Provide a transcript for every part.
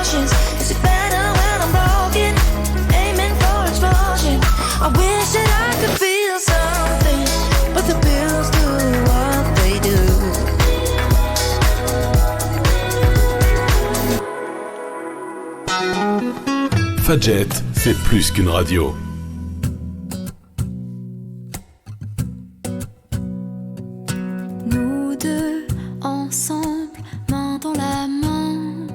emotions. Is it better when I'm broken? Aiming for explosion. I wish that I could feel something, but the pills do what they do. Fadjet, c'est plus qu'une radio. Nous deux, ensemble, main dans la main,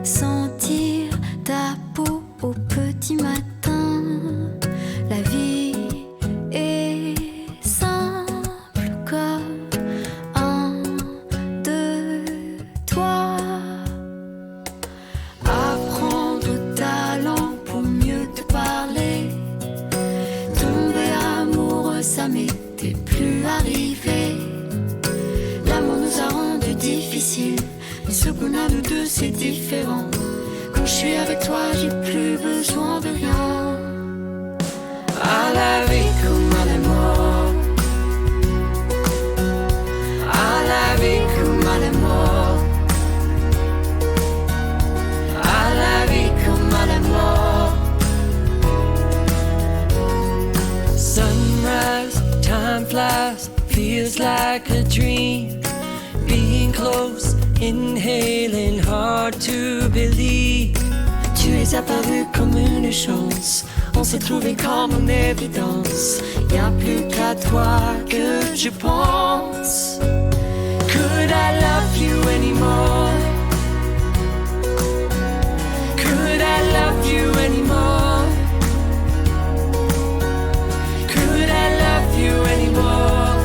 sentir ta peau au petit matin. La vie est simple comme un, deux, toi. Apprendre ta langue pour mieux te parler. Tomber amoureux, ça m'était plus arrivé. L'amour nous a rendu difficile, mais ce qu'on a nous deux c'est différent. Quand je suis avec toi, j'ai plus besoin de rien. À la vie comme à la mort. À la vie comme à la mort. À la vie comme à la mort. Sunrise, time flies, feels like a dream. Being close, inhaling, hard to believe. Tu es apparu comme une chance, on s'est trouvé comme une évidence. Y'a plus qu'à toi que je pense. Could I love you anymore? Could I love you anymore? Could I love you anymore?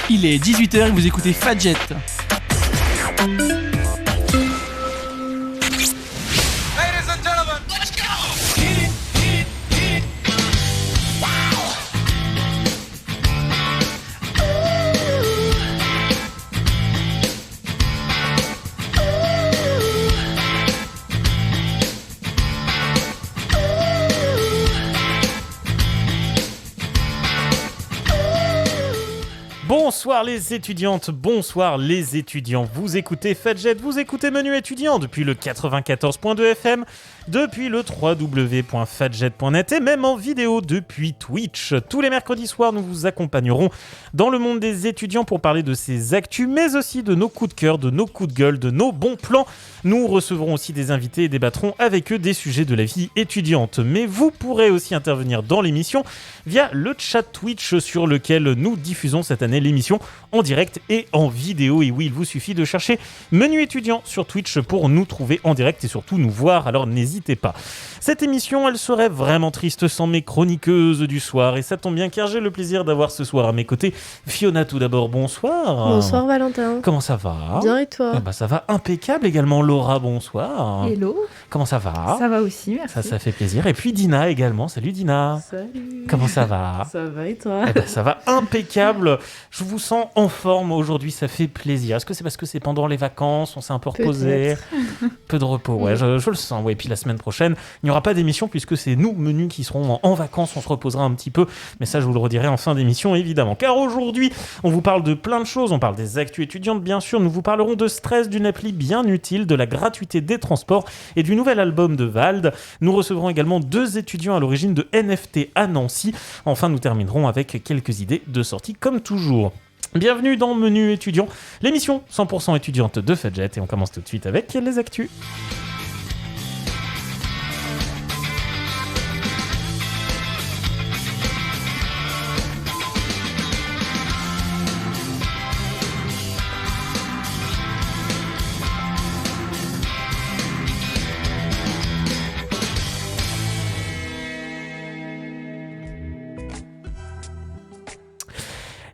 Il est 18h et vous écoutez Fadjet. Bonsoir les étudiantes, bonsoir les étudiants. Vous écoutez Fadjet, vous écoutez Menu étudiant depuis le 94.2 FM, depuis le www.fadjet.net et même en vidéo depuis Twitch. Tous les mercredis soirs, nous vous accompagnerons dans le monde des étudiants pour parler de ces actus, mais aussi de nos coups de cœur, de nos coups de gueule, de nos bons plans. Nous recevrons aussi des invités et débattrons avec eux des sujets de la vie étudiante. Mais vous pourrez aussi intervenir dans l'émission via le chat Twitch sur lequel nous diffusons cette année prenez l'émission en direct et en vidéo. Et oui, il vous suffit de chercher Menu étudiant sur Twitch pour nous trouver en direct et surtout nous voir, alors n'hésitez pas. Cette émission, elle serait vraiment triste sans mes chroniqueuses du soir. Et ça tombe bien car j'ai le plaisir d'avoir ce soir à mes côtés Fiona tout d'abord, bonsoir. Bonsoir Valentin. Comment ça va ? Bien et toi ? Ça va impeccable également. Laura, bonsoir. Hello. Comment ça va ? Ça va aussi, merci. Ça fait plaisir. Et puis Dina également. Salut Dina. Salut. Comment ça va ? Ça va et toi ? Ça va impeccable. Je vous sens en forme aujourd'hui, ça fait plaisir. Est-ce que c'est parce que c'est pendant les vacances, on s'est un peu reposé ? Peu de repos, ouais, je le sens. Ouais. Et puis la semaine prochaine, il n'y aura pas d'émission puisque c'est nous, Menu, qui serons en vacances. On se reposera un petit peu, mais ça, je vous le redirai en fin d'émission, évidemment. Car aujourd'hui, on vous parle de plein de choses. On parle des actus étudiantes, bien sûr. Nous vous parlerons de Stress, d'une appli bien utile, de la gratuité des transports et du nouvel album de Vald. Nous recevrons également 2 étudiants à l'origine de NFT à Nancy. Enfin, nous terminerons avec quelques idées de sortie, comme toujours. Bienvenue dans Menu étudiant, l'émission 100% étudiante de Fadjet. Et on commence tout de suite avec les actus.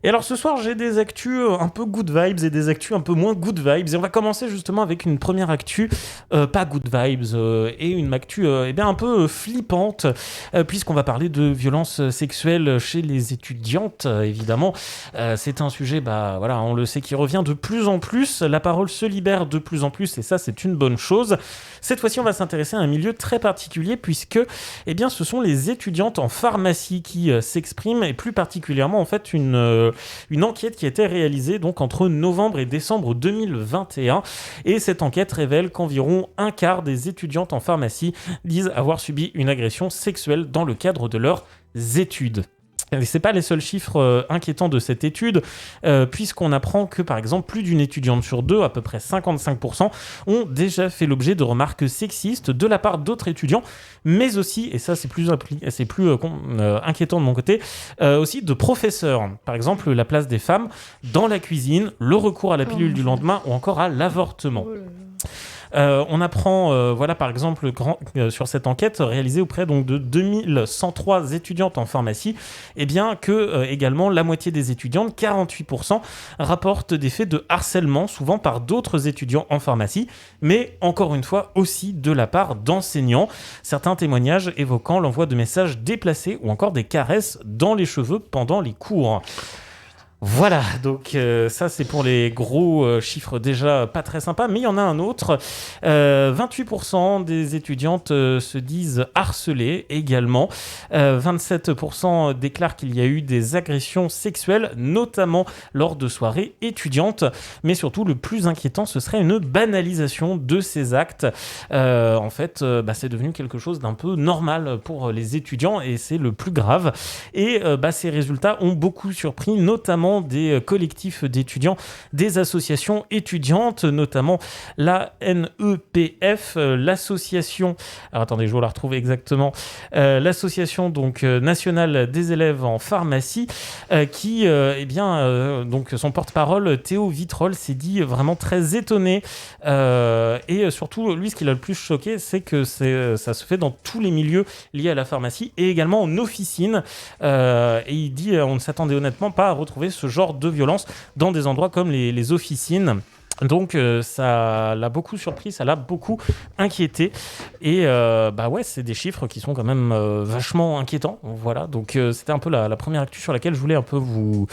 Et alors ce soir, j'ai des actus un peu good vibes et des actus un peu moins good vibes. Et on va commencer justement avec une première actu pas good vibes et une actu un peu flippante puisqu'on va parler de violences sexuelles chez les étudiantes, évidemment. C'est un sujet, on le sait, qui revient de plus en plus. La parole se libère de plus en plus et ça, c'est une bonne chose. Cette fois-ci, on va s'intéresser à un milieu très particulier puisque ce sont les étudiantes en pharmacie qui s'expriment et plus particulièrement en fait une enquête qui a été réalisée donc entre novembre et décembre 2021 et cette enquête révèle qu'environ un quart des étudiantes en pharmacie disent avoir subi une agression sexuelle dans le cadre de leurs études. Et ce n'est pas les seuls chiffres inquiétants de cette étude, puisqu'on apprend que, par exemple, plus d'une étudiante sur 2, à peu près 55%, ont déjà fait l'objet de remarques sexistes de la part d'autres étudiants, mais aussi, et ça c'est plus inquiétant de mon côté, aussi de professeurs. Par exemple, la place des femmes dans la cuisine, le recours à la pilule du lendemain ou encore à l'avortement. On apprend, par exemple, sur cette enquête réalisée auprès donc, de 2103 étudiantes en pharmacie, que également la moitié des étudiantes, 48%, rapportent des faits de harcèlement, souvent par d'autres étudiants en pharmacie, mais encore une fois aussi de la part d'enseignants. Certains témoignages évoquant l'envoi de messages déplacés ou encore des caresses dans les cheveux pendant les cours. Voilà, donc ça c'est pour les gros chiffres déjà pas très sympas, mais il y en a un autre. 28% des étudiantes se disent harcelées également. 27% déclarent qu'il y a eu des agressions sexuelles, notamment lors de soirées étudiantes. Mais surtout, le plus inquiétant, ce serait une banalisation de ces actes. C'est devenu quelque chose d'un peu normal pour les étudiants et c'est le plus grave. Et ces résultats ont beaucoup surpris, notamment des collectifs d'étudiants, des associations étudiantes, notamment la NEPF, l'association, alors attendez, je vous la retrouve exactement, l'association donc nationale des élèves en pharmacie, qui, donc son porte-parole Théo Vitrolles s'est dit vraiment très étonné, et surtout lui, ce qui l'a le plus choqué, c'est que ça se fait dans tous les milieux liés à la pharmacie et également en officine, et il dit on ne s'attendait honnêtement pas à retrouver ce genre de violence dans des endroits comme les officines. Donc ça l'a beaucoup surpris, ça l'a beaucoup inquiété et c'est des chiffres qui sont quand même vachement inquiétants. Voilà, donc c'était un peu la première actu sur laquelle je voulais un peu vous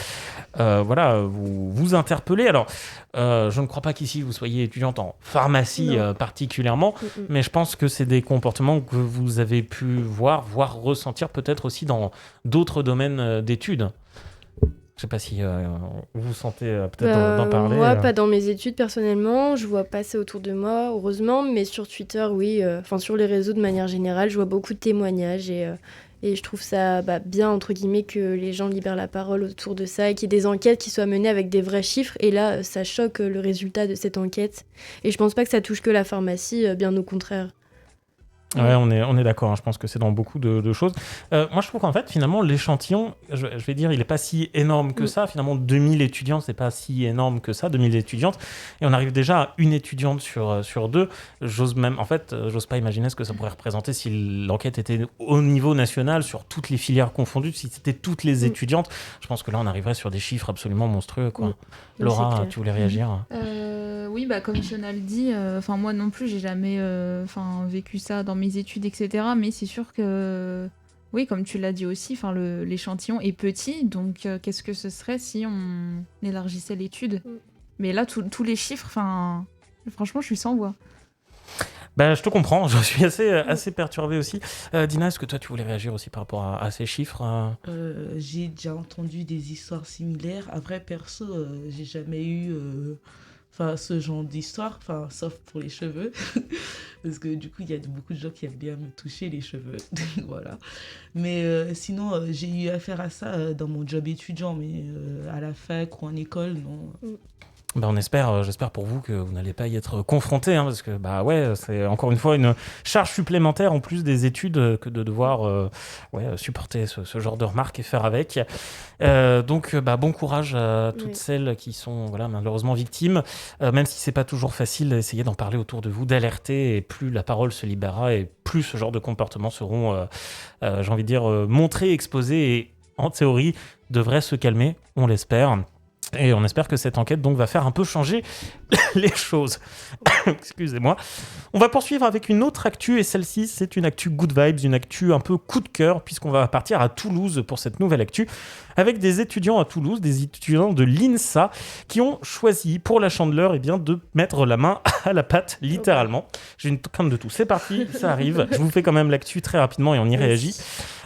interpeller. Alors je ne crois pas qu'ici vous soyez étudiante en pharmacie particulièrement, mais je pense que c'est des comportements que vous avez pu voir, voire ressentir peut-être aussi dans d'autres domaines d'études. Je ne sais pas si vous sentez peut-être d'en parler. Moi, pas dans mes études personnellement. Je vois passer autour de moi, heureusement. Mais sur Twitter, oui. Sur les réseaux de manière générale, je vois beaucoup de témoignages. Et je trouve ça bien, entre guillemets, que les gens libèrent la parole autour de ça. Et qu'il y ait des enquêtes qui soient menées avec des vrais chiffres. Et là, ça choque le résultat de cette enquête. Et je ne pense pas que ça touche que la pharmacie, bien au contraire. Ouais, on est d'accord, hein, je pense que c'est dans beaucoup de choses. Moi, je trouve qu'en fait, finalement, l'échantillon, je vais dire, il n'est pas si énorme que ça. Finalement, 2000 étudiants, c'est pas si énorme que ça, 2000 étudiantes. Et on arrive déjà à une étudiante sur deux. J'ose pas imaginer ce que ça pourrait représenter si l'enquête était au niveau national, sur toutes les filières confondues, si c'était toutes les étudiantes. Je pense que là, on arriverait sur des chiffres absolument monstrueux, quoi. Laura, tu voulais réagir ? Oui, comme Fiona le dit, moi non plus, j'ai jamais vécu ça dans mes études, etc. Mais c'est sûr que, oui, comme tu l'as dit aussi, l'échantillon est petit, donc qu'est-ce que ce serait si on élargissait l'étude ? Mais là, tous les chiffres, franchement, je suis sans voix. Je te comprends, je suis assez perturbé aussi. Dina, est-ce que toi, tu voulais réagir aussi par rapport à ces chiffres ? J'ai déjà entendu des histoires similaires. Après, perso, j'ai jamais eu ce genre d'histoire, sauf pour les cheveux. Parce que du coup, il y a beaucoup de gens qui aiment bien me toucher les cheveux. Voilà. Mais sinon, j'ai eu affaire à ça dans mon job étudiant, mais à la fac ou en école, non. J'espère pour vous que vous n'allez pas y être confrontés, hein, parce que c'est encore une fois une charge supplémentaire en plus des études que de devoir supporter ce genre de remarques et faire avec. Donc bon courage à toutes celles qui sont malheureusement victimes, même si c'est pas toujours facile, essayez d'en parler autour de vous, d'alerter, et plus la parole se libérera et plus ce genre de comportements seront, j'ai envie de dire, montrés, exposés, et en théorie devraient se calmer, on l'espère. Et on espère que cette enquête donc va faire un peu changer les choses. Excusez-moi. On va poursuivre avec une autre actu, et celle-ci, c'est une actu good vibes, une actu un peu coup de cœur, puisqu'on va partir à Toulouse pour cette nouvelle actu, avec des étudiants à Toulouse, des étudiants de l'INSA, qui ont choisi pour la Chandeleur de mettre la main à la pâte, littéralement. J'ai une crainte de tout. C'est parti, ça arrive. Je vous fais quand même l'actu très rapidement et on y réagit.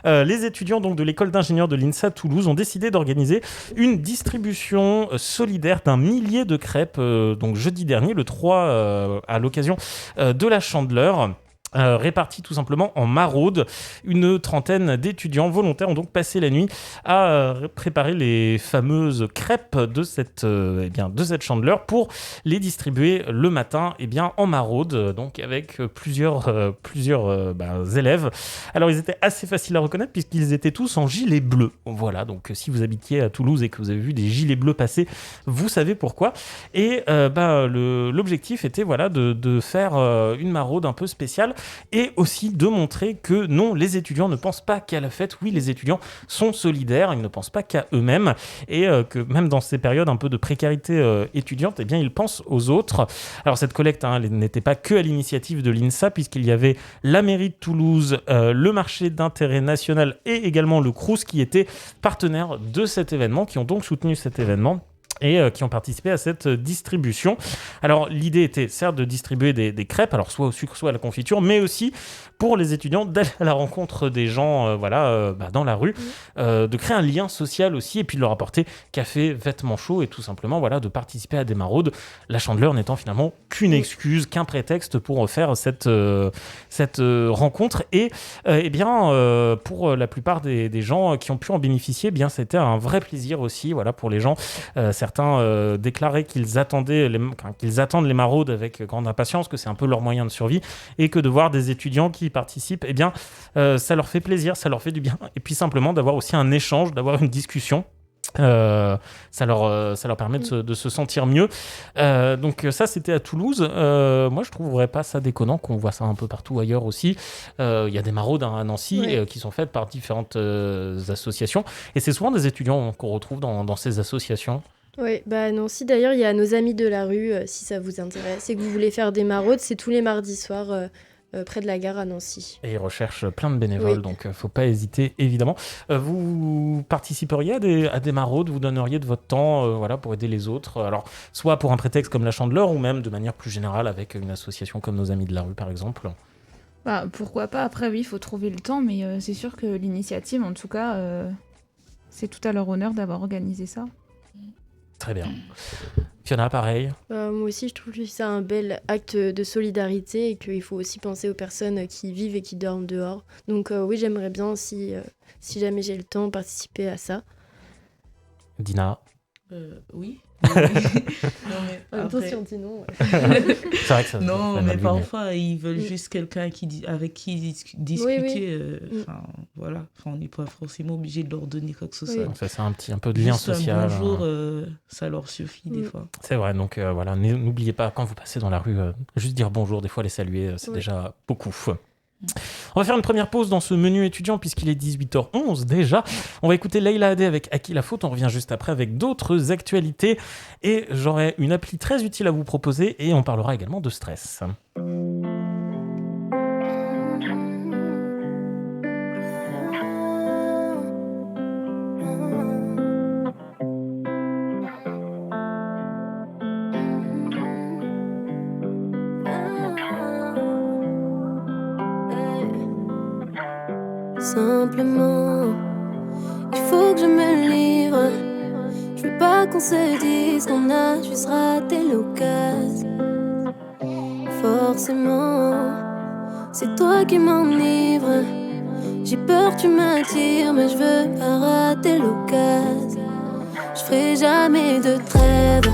Les étudiants donc, de l'école d'ingénieurs de l'INSA Toulouse ont décidé d'organiser une distribution solidaire d'1 millier de crêpes donc jeudi dernier, le 3, à l'occasion de la Chandeleur. Répartis tout simplement en maraude. Une trentaine d'étudiants volontaires ont donc passé la nuit à préparer les fameuses crêpes de cette Chandeleur pour les distribuer le matin en maraude, donc avec plusieurs élèves. Alors ils étaient assez faciles à reconnaître puisqu'ils étaient tous en gilet bleu. Voilà, donc si vous habitiez à Toulouse et que vous avez vu des gilets bleus passer, vous savez pourquoi. Et l'objectif était de faire une maraude un peu spéciale, et aussi de montrer que non, les étudiants ne pensent pas qu'à la fête. Oui, les étudiants sont solidaires, ils ne pensent pas qu'à eux-mêmes, et que même dans ces périodes un peu de précarité étudiante, ils pensent aux autres. Alors cette collecte elle n'était pas que à l'initiative de l'INSA, puisqu'il y avait la mairie de Toulouse, le marché d'intérêt national et également le Crous qui étaient partenaires de cet événement, qui ont donc soutenu cet événement et qui ont participé à cette distribution. Alors l'idée était certes de distribuer des crêpes, alors soit au sucre, soit à la confiture, mais aussi pour les étudiants d'aller à la rencontre des gens dans la rue, de créer un lien social aussi, et puis de leur apporter café, vêtements chauds, et tout simplement de participer à des maraudes, la Chandeleur n'étant finalement qu'une excuse, qu'un prétexte pour faire cette rencontre. Et pour la plupart des gens qui ont pu en bénéficier, c'était un vrai plaisir aussi pour les gens. Certains déclaraient qu'ils attendent les maraudes avec grande impatience, que c'est un peu leur moyen de survie, et que de voir des étudiants qui participent, ça leur fait plaisir, ça leur fait du bien. Et puis simplement d'avoir aussi un échange, d'avoir une discussion. Ça leur permet de se sentir mieux. Donc ça, c'était à Toulouse. Moi, je trouverais pas ça déconnant qu'on voit ça un peu partout ailleurs aussi. Il y a des maraudes à Nancy qui sont faites par différentes associations. Et c'est souvent des étudiants qu'on retrouve dans ces associations. Oui, Nancy, d'ailleurs, il y a nos amis de la rue, si ça vous intéresse, et que vous voulez faire des maraudes, c'est tous les mardis soirs près de la gare à Nancy. Et ils recherchent plein de bénévoles, donc faut pas hésiter, évidemment. Vous participeriez à des maraudes, vous donneriez de votre temps pour aider les autres, alors soit pour un prétexte comme la Chandeleur, ou même de manière plus générale avec une association comme nos amis de la rue, par exemple. Pourquoi pas, après oui, il faut trouver le temps, mais c'est sûr que l'initiative, en tout cas, c'est tout à leur honneur d'avoir organisé ça. Très bien. Fiona, pareil. Moi aussi, je trouve que c'est un bel acte de solidarité et qu'il faut aussi penser aux personnes qui vivent et qui dorment dehors. Donc oui, j'aimerais bien, si jamais j'ai le temps, participer à ça. Dina. Oui. Non, mais En même temps, après- si on dit non. ouais. C'est vrai que ça Non, fait mais mal vu, parfois, ils veulent Mm. juste quelqu'un avec qui discuter. Oui. Enfin, voilà. Enfin, on n'est pas forcément obligé de leur donner quoi que ce soit. Oui. Ça fait un peu de lien Juste social. un bonjour, hein. ça leur suffit des Mm. fois. C'est vrai, donc voilà, n'oubliez pas, quand vous passez dans la rue, juste dire bonjour, des fois les saluer, c'est Oui. déjà beaucoup. On va faire une première pause dans ce menu étudiant puisqu'il est 18h11 déjà. On va écouter Leila Hadé avec À qui la faute. On revient juste après avec d'autres actualités et j'aurai une appli très utile à vous proposer et on parlera également de stress. Simplement, il faut que je me livre. Je veux pas qu'on se dise qu'on a juste raté l'occasion. Forcément, c'est toi qui m'enivre. J'ai peur, tu m'attires, mais je veux pas rater l'occasion. Je ferai jamais de trêve,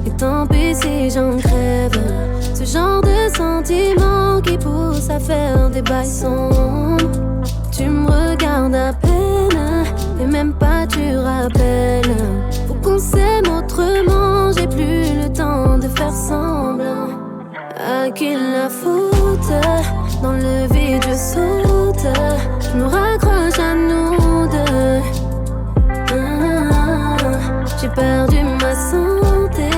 et tant pis si j'en crève. Ce genre de sentiment qui pousse à faire des bails sombres. Tu me regardes à peine, et même pas tu rappelles. Faut qu'on s'aime autrement, j'ai plus le temps de faire semblant. À qui la faute? Dans le vide je saute, je me raccroche à nous deux. J'ai perdu ma santé,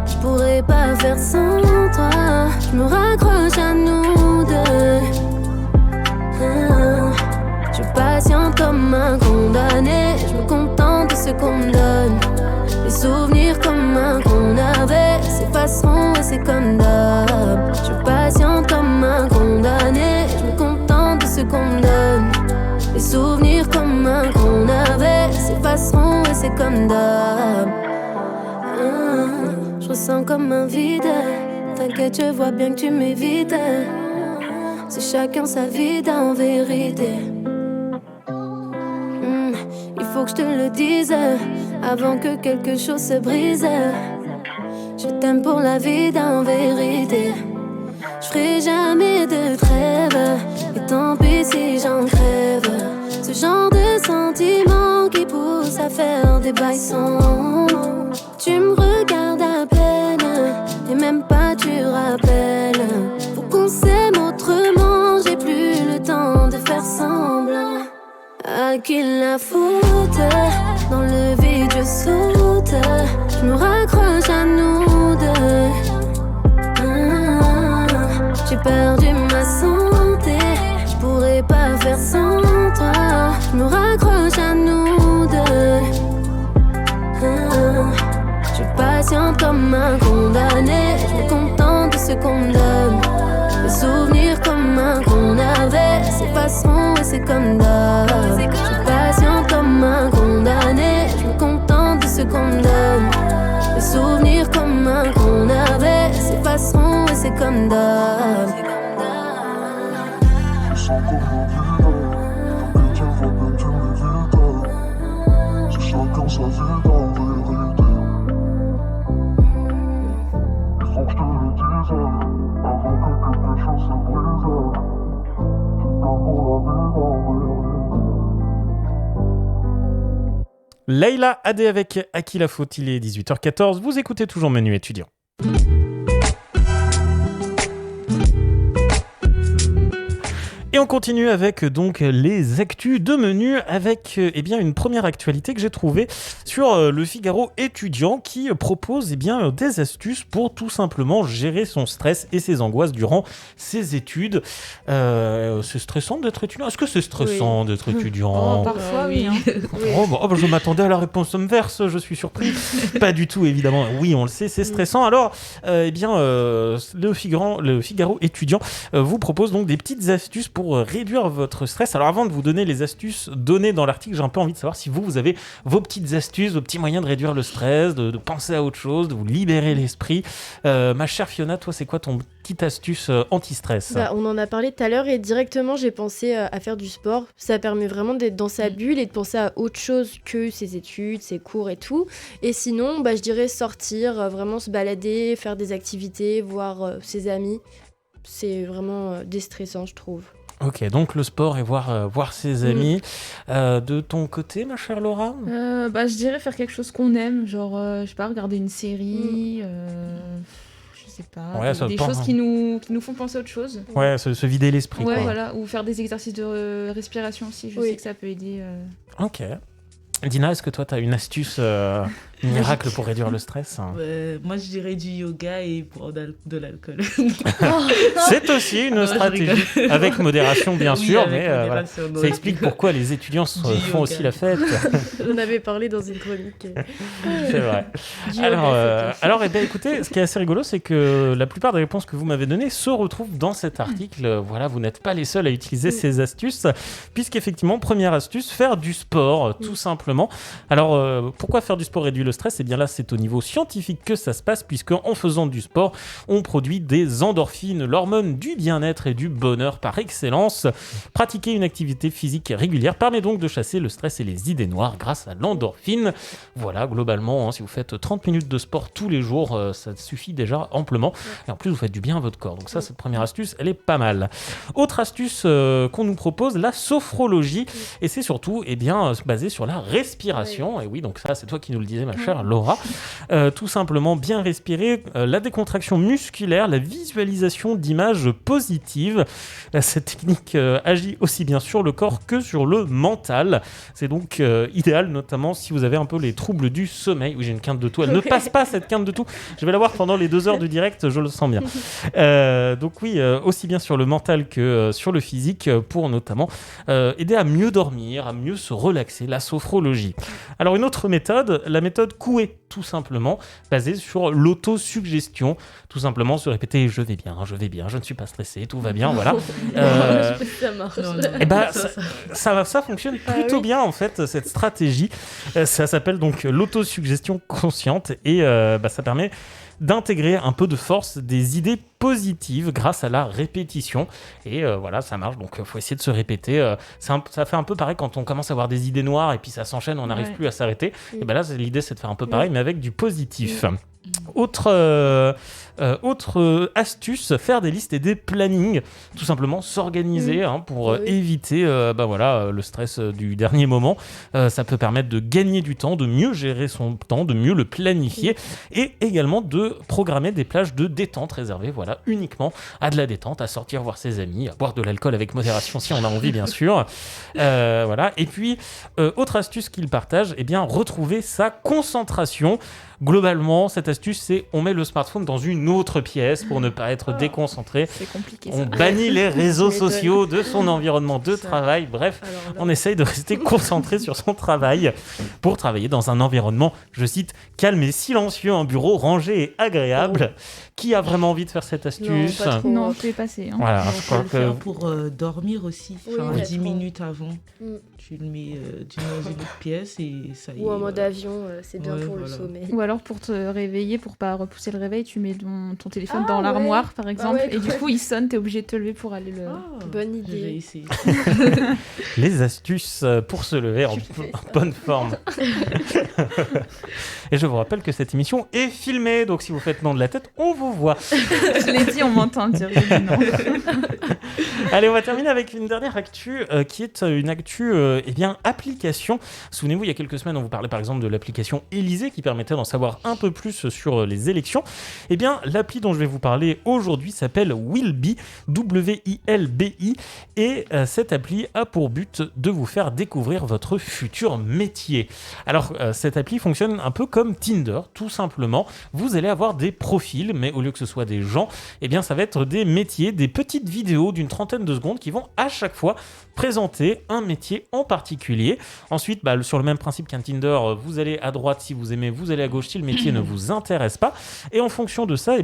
je pourrais pas faire sans toi. Je me raccroche à nous deux. Je patiente comme un condamné, je me contente de ce qu'on me donne. Les souvenirs communs qu'on avait s'effaceront et c'est comme d'hab. Je patiente comme un condamné, je me contente de ce qu'on me donne. Les souvenirs communs qu'on avait s'effaceront et c'est comme d'hab. Je ressens comme un vide, t'inquiète je vois bien que tu m'évites. C'est chacun sa vie en vérité. Il faut que je te le dise avant que quelque chose se brise. Je t'aime pour la vie en vérité. Je ferai jamais de trêve, et tant pis si j'en crève. Ce genre de sentiment qui pousse à faire des bails sombres. Tu me regardes à peine, et même pas tu rappelles. Faut qu'on s'aime autrement, j'ai plus le temps de faire semblant. À qui la faute? Dans le vide je saute, je me raccroche à nous deux. J'ai perdu ma santé, je pourrais pas faire sans toi. Je me raccroche à nous deux. Je patiente comme un condamné, je me contente de ce qu'on me donne. Les souvenirs communs qu'on avait s'effaceront et c'est comme d'hab. Je patiente comme un condamné, je me contente de ce qu'on me donne. Les souvenirs communs qu'on avait s'effaceront et c'est comme d'hab. Je sens comme un vide, que tu vois bien tu m'évites. C'est chacun sa vie en vérité. Il faut que je te le dise avant que quelque chose se brise. Je t'aime pour la vie en vérité. Leila Hadé avec À qui la faute, il est 18h14, vous écoutez toujours Menu étudiant. Et on continue avec donc les actus de Menu avec eh bien une première actualité que j'ai trouvée sur le Figaro étudiant qui propose eh bien des astuces pour tout simplement gérer son stress et ses angoisses durant ses études. C'est stressant d'être étudiant. Est-ce que c'est stressant d'être étudiant? Parfois, oui. Je m'attendais à la réponse inverse, je suis surpris. Pas du tout, évidemment. Oui, on le sait, c'est stressant. Alors, le Figaro étudiant vous propose donc des petites astuces pour pour réduire votre stress. Alors avant de vous donner les astuces données dans l'article, j'ai un peu envie de savoir si vous avez vos petites astuces, vos petits moyens de réduire le stress, de penser à autre chose, de vous libérer l'esprit. Ma chère Fiona, toi, c'est quoi ton petite astuce anti-stress? On en a parlé tout à l'heure et directement j'ai pensé à faire du sport. Ça permet vraiment d'être dans sa bulle et de penser à autre chose que ses études, ses cours et tout. Et sinon, je dirais sortir, vraiment se balader, faire des activités, voir ses amis. C'est vraiment déstressant, je trouve. Ok, donc le sport et voir ses amis. De ton côté, ma chère Laura? Je dirais faire quelque chose qu'on aime, genre, je sais pas, regarder une série, je sais pas, Ouais, des choses qui nous font penser à autre chose. Ouais, se vider l'esprit. Ouais, quoi. voilà, ou faire des exercices de respiration aussi, je sais que ça peut aider. Ok. Dina, est-ce que toi, tu as une astuce miracle pour réduire le stress? Moi, je dirais du yoga et boire de l'alcool. C'est aussi une stratégie, avec modération bien sûr, mais voilà. Ça explique pourquoi les étudiants font aussi la fête. On avait parlé dans une chronique. C'est vrai. Alors écoutez, ce qui est assez rigolo, c'est que la plupart des réponses que vous m'avez données se retrouvent dans cet article. Voilà, vous n'êtes pas les seuls à utiliser ces astuces, puisqu'effectivement, première astuce, faire du sport, tout simplement. Alors, pourquoi faire du sport réduit le stress? Eh bien là, c'est au niveau scientifique que ça se passe, puisque en faisant du sport, on produit des endorphines, l'hormone du bien-être et du bonheur par excellence. Pratiquer une activité physique régulière permet donc de chasser le stress et les idées noires grâce à l'endorphine. Voilà, globalement, si vous faites 30 minutes de sport tous les jours, ça suffit déjà amplement. Et en plus, vous faites du bien à votre corps. Donc ça, cette première astuce, elle est pas mal. Autre astuce qu'on nous propose, la sophrologie. Et c'est surtout basé sur la respiration. Et oui, donc ça, c'est toi qui nous le disais, ma chère Laura. Tout simplement, bien respirer, la décontraction musculaire, la visualisation d'images positives. Cette technique agit aussi bien sur le corps que sur le mental. C'est donc idéal, notamment si vous avez un peu les troubles du sommeil. Oui, j'ai une quinte de toux. Elle ne passe pas, cette quinte de toux. Je vais la voir pendant les 2 heures du direct, je le sens bien. Donc oui, aussi bien sur le mental que sur le physique, pour notamment aider à mieux dormir, à mieux se relaxer, la sophrologie. Alors une autre méthode, la méthode Coué, tout simplement, basée sur l'autosuggestion. Tout simplement se répéter « je vais bien, je ne suis pas stressé, tout va bien », voilà. Ça marche. Ça fonctionne plutôt bien, en fait, cette stratégie. Ça s'appelle donc l'autosuggestion consciente et ça permet d'intégrer un peu de force, des idées positives grâce à la répétition. Et voilà, ça marche. Donc, il faut essayer de se répéter. Ça fait un peu pareil quand on commence à avoir des idées noires et puis ça s'enchaîne, on n'arrive plus à s'arrêter. Et là, l'idée, c'est de faire un peu pareil, mais avec du positif. Autre astuce, faire des listes et des plannings. Tout simplement s'organiser pour éviter le stress du dernier moment. Ça peut permettre de gagner du temps, de mieux gérer son temps, de mieux le planifier et également de programmer des plages de détente réservées uniquement à de la détente, à sortir voir ses amis, à boire de l'alcool avec modération si on a envie bien sûr. Et puis, autre astuce qu'il partage, retrouver sa concentration. Globalement, cette astuce, c'est on met le smartphone dans une autre pièce pour ne pas être déconcentré. C'est compliqué. On bannit les réseaux sociaux de son environnement de travail. Bref, on essaye de rester concentré sur son travail pour travailler dans un environnement, je cite, calme et silencieux, un bureau rangé et agréable. Qui a vraiment envie de faire cette astuce? Non, je vais passer. Voilà, On je peut crois le que... faire pour dormir aussi. Oui, 10 minutes avant. Tu le mets dans une autre pièce et ça y est. Ou en mode avion, c'est bien pour le voilà. sommeil. Ou alors pour te réveiller, pour pas repousser le réveil, tu mets ton téléphone dans l'armoire par exemple, et du coup il sonne, t'es obligé de te lever pour aller le... Bonne Je vais idée. essayer. Les astuces pour se lever en bonne forme. Et je vous rappelle que cette émission est filmée, donc si vous faites non de la tête, on vous voit. Je l'ai dit, on m'entend dire non. Allez, on va terminer avec une dernière actu qui est une actu application. Souvenez-vous, il y a quelques semaines, on vous parlait par exemple de l'application Élysée qui permettait d'en savoir un peu plus sur les élections. L'appli dont je vais vous parler aujourd'hui s'appelle Wilby, W-I-L-B-I, et cette appli a pour but de vous faire découvrir votre futur métier. Alors, cette appli fonctionne un peu comme Tinder, tout simplement. Vous allez avoir des profils, mais au lieu que ce soit des gens, ça va être des métiers, des petites vidéos d'une trentaine de secondes qui vont à chaque fois présenter un métier en particulier. Ensuite, sur le même principe qu'un Tinder, vous allez à droite si vous aimez, vous allez à gauche si le métier ne vous intéresse pas. Et en fonction de ça,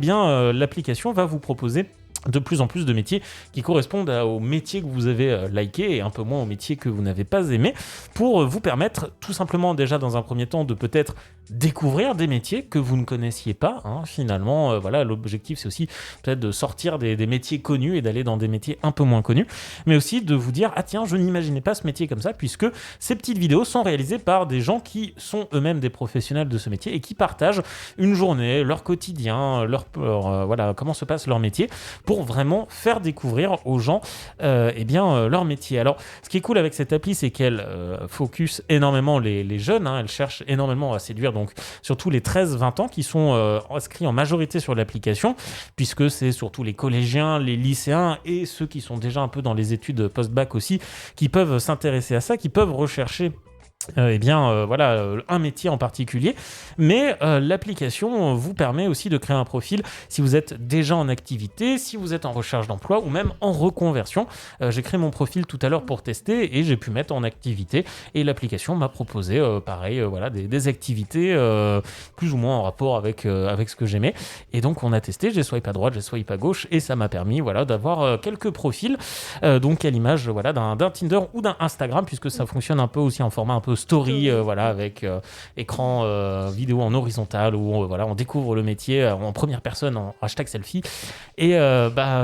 l'application va vous proposer de plus en plus de métiers qui correspondent aux métiers que vous avez likés et un peu moins aux métiers que vous n'avez pas aimés, pour vous permettre tout simplement déjà dans un premier temps de peut-être découvrir des métiers que vous ne connaissiez pas, hein. Finalement, voilà, l'objectif c'est aussi peut-être de sortir des métiers connus et d'aller dans des métiers un peu moins connus, mais aussi de vous dire, ah tiens, je n'imaginais pas ce métier comme ça, puisque ces petites vidéos sont réalisées par des gens qui sont eux-mêmes des professionnels de ce métier et qui partagent une journée, leur quotidien, voilà, comment se passe leur métier, pour vraiment faire découvrir aux gens leur métier. Alors, ce qui est cool avec cette appli, c'est qu'elle focus énormément les jeunes, hein. Elle cherche énormément à séduire donc surtout les 13-20 ans qui sont inscrits en majorité sur l'application, puisque c'est surtout les collégiens, les lycéens et ceux qui sont déjà un peu dans les études post-bac aussi qui peuvent s'intéresser à ça, qui peuvent rechercher un métier en particulier, mais l'application vous permet aussi de créer un profil si vous êtes déjà en activité, si vous êtes en recherche d'emploi ou même en reconversion. J'ai créé mon profil tout à l'heure pour tester et j'ai pu mettre en activité, et l'application m'a proposé des activités plus ou moins en rapport avec ce que j'aimais, et donc on a testé, j'ai swipe à droite, j'ai swipe à gauche, et ça m'a permis d'avoir quelques profils, donc à l'image d'un Tinder ou d'un Instagram, puisque ça fonctionne un peu aussi en format un peu story, avec écran vidéo en horizontal, où on découvre le métier en première personne, en hashtag selfie, et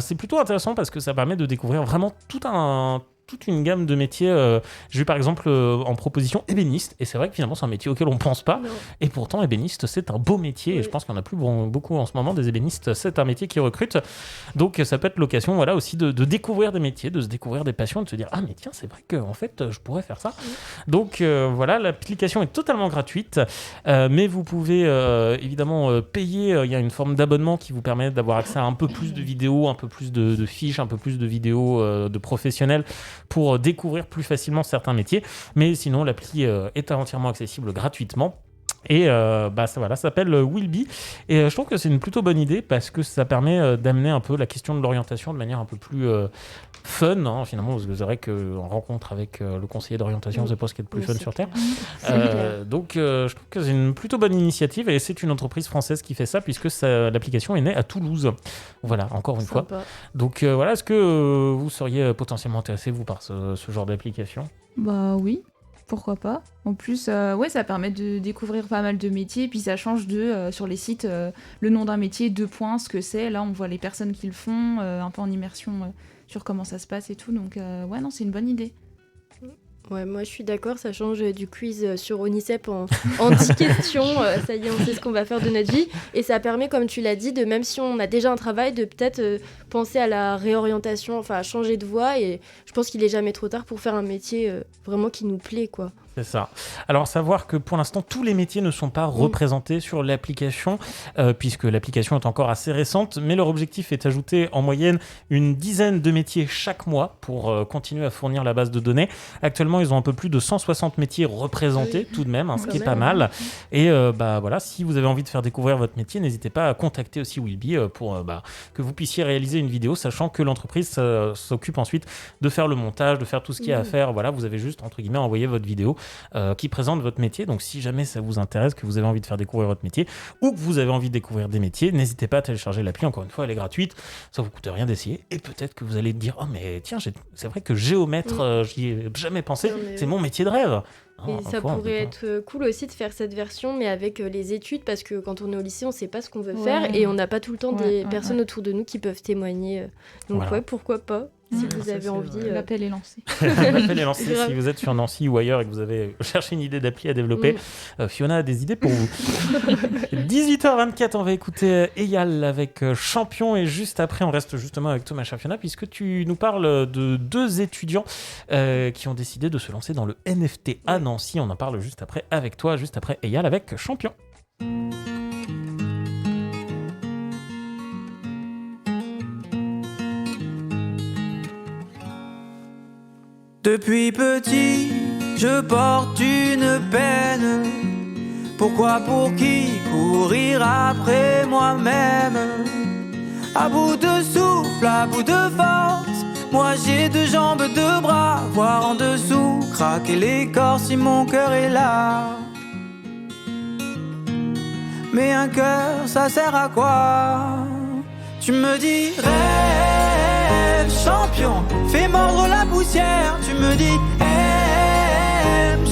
c'est plutôt intéressant parce que ça permet de découvrir vraiment toute une gamme de métiers. J'ai eu par exemple en proposition ébéniste, et c'est vrai que finalement c'est un métier auquel on ne pense pas, et pourtant ébéniste c'est un beau métier, et je pense qu'il n'y en a plus beaucoup en ce moment des ébénistes, c'est un métier qui recrute, donc ça peut être l'occasion aussi de découvrir des métiers, de se découvrir des passions, de se dire ah mais tiens, c'est vrai que en fait je pourrais faire ça. Donc l'application est totalement gratuite, mais vous pouvez évidemment payer. Il y a une forme d'abonnement qui vous permet d'avoir accès à un peu plus de vidéos, un peu plus de fiches, un peu plus de vidéos de professionnels, pour découvrir plus facilement certains métiers. Mais sinon, l'appli est entièrement accessible gratuitement. Et ça s'appelle Willby, et je trouve que c'est une plutôt bonne idée parce que ça permet d'amener un peu la question de l'orientation de manière un peu plus fun, hein, finalement, parce que c'est vrai qu'en rencontre avec le conseiller d'orientation, c'est pas ce qui est le plus fun sur Terre. Donc je trouve que c'est une plutôt bonne initiative, et c'est une entreprise française qui fait ça, puisque l'application est née à Toulouse. Voilà, encore une fois. Donc est-ce que vous seriez potentiellement intéressé, vous, par ce genre d'application ? Bah oui. Pourquoi pas. En plus, ça permet de découvrir pas mal de métiers, puis ça change sur les sites, le nom d'un métier, 2 points, ce que c'est. Là, on voit les personnes qui le font, un peu en immersion sur comment ça se passe et tout. Donc, c'est une bonne idée. Ouais, moi je suis d'accord, ça change du quiz sur Onicep en 10 questions. Ça y est, on sait ce qu'on va faire de notre vie. Et ça permet, comme tu l'as dit, même si on a déjà un travail, de peut-être penser à la réorientation, enfin à changer de voie. Et je pense qu'il n'est jamais trop tard pour faire un métier vraiment qui nous plaît, quoi. C'est ça. Alors, savoir que pour l'instant, tous les métiers ne sont pas représentés sur l'application, puisque l'application est encore assez récente, mais leur objectif est d'ajouter en moyenne une dizaine de métiers chaque mois pour continuer à fournir la base de données. Actuellement, ils ont un peu plus de 160 métiers représentés, tout de même, hein, ce qui est pas mal. Et si vous avez envie de faire découvrir votre métier, n'hésitez pas à contacter aussi Willby pour que vous puissiez réaliser une vidéo, sachant que l'entreprise s'occupe ensuite de faire le montage, de faire tout ce qu'il y a à faire. Voilà, vous avez juste, entre guillemets, envoyé votre vidéo qui présente votre métier. Donc si jamais ça vous intéresse, que vous avez envie de faire découvrir votre métier, ou que vous avez envie de découvrir des métiers, n'hésitez pas à télécharger l'appli. Encore une fois, elle est gratuite, ça vous coûte rien d'essayer, et peut-être que vous allez dire oh mais tiens, c'est vrai que géomètre, j'y ai jamais pensé, c'est mon métier de rêve. Et ça pourrait être cool aussi de faire cette version, mais avec les études, parce que quand on est au lycée, on ne sait pas ce qu'on veut faire, et on n'a pas tout le temps des personnes autour de nous qui peuvent témoigner. Donc pourquoi pas, si vous avez envie. L'appel est lancé. L'appel est lancé. Si vous êtes sur Nancy ou ailleurs et que vous avez cherché une idée d'appli à développer, Fiona a des idées pour vous. 18h24, on va écouter Eyal avec Champion, et juste après, on reste justement avec Thomas Fiona, puisque tu nous parles de 2 étudiants qui ont décidé de se lancer dans le NFT à Nancy. On en parle juste après avec toi, juste après Eyal avec Champion. Depuis petit, je porte une peine. Pourquoi, pour qui courir après moi-même? À bout de souffle, à bout de force, moi j'ai 2 jambes, 2 bras, voir en dessous, craquer l'écorce si mon cœur est là. Mais un cœur, ça sert à quoi? Tu me dis rêve, champion, fais mordre la poussière. Tu me dis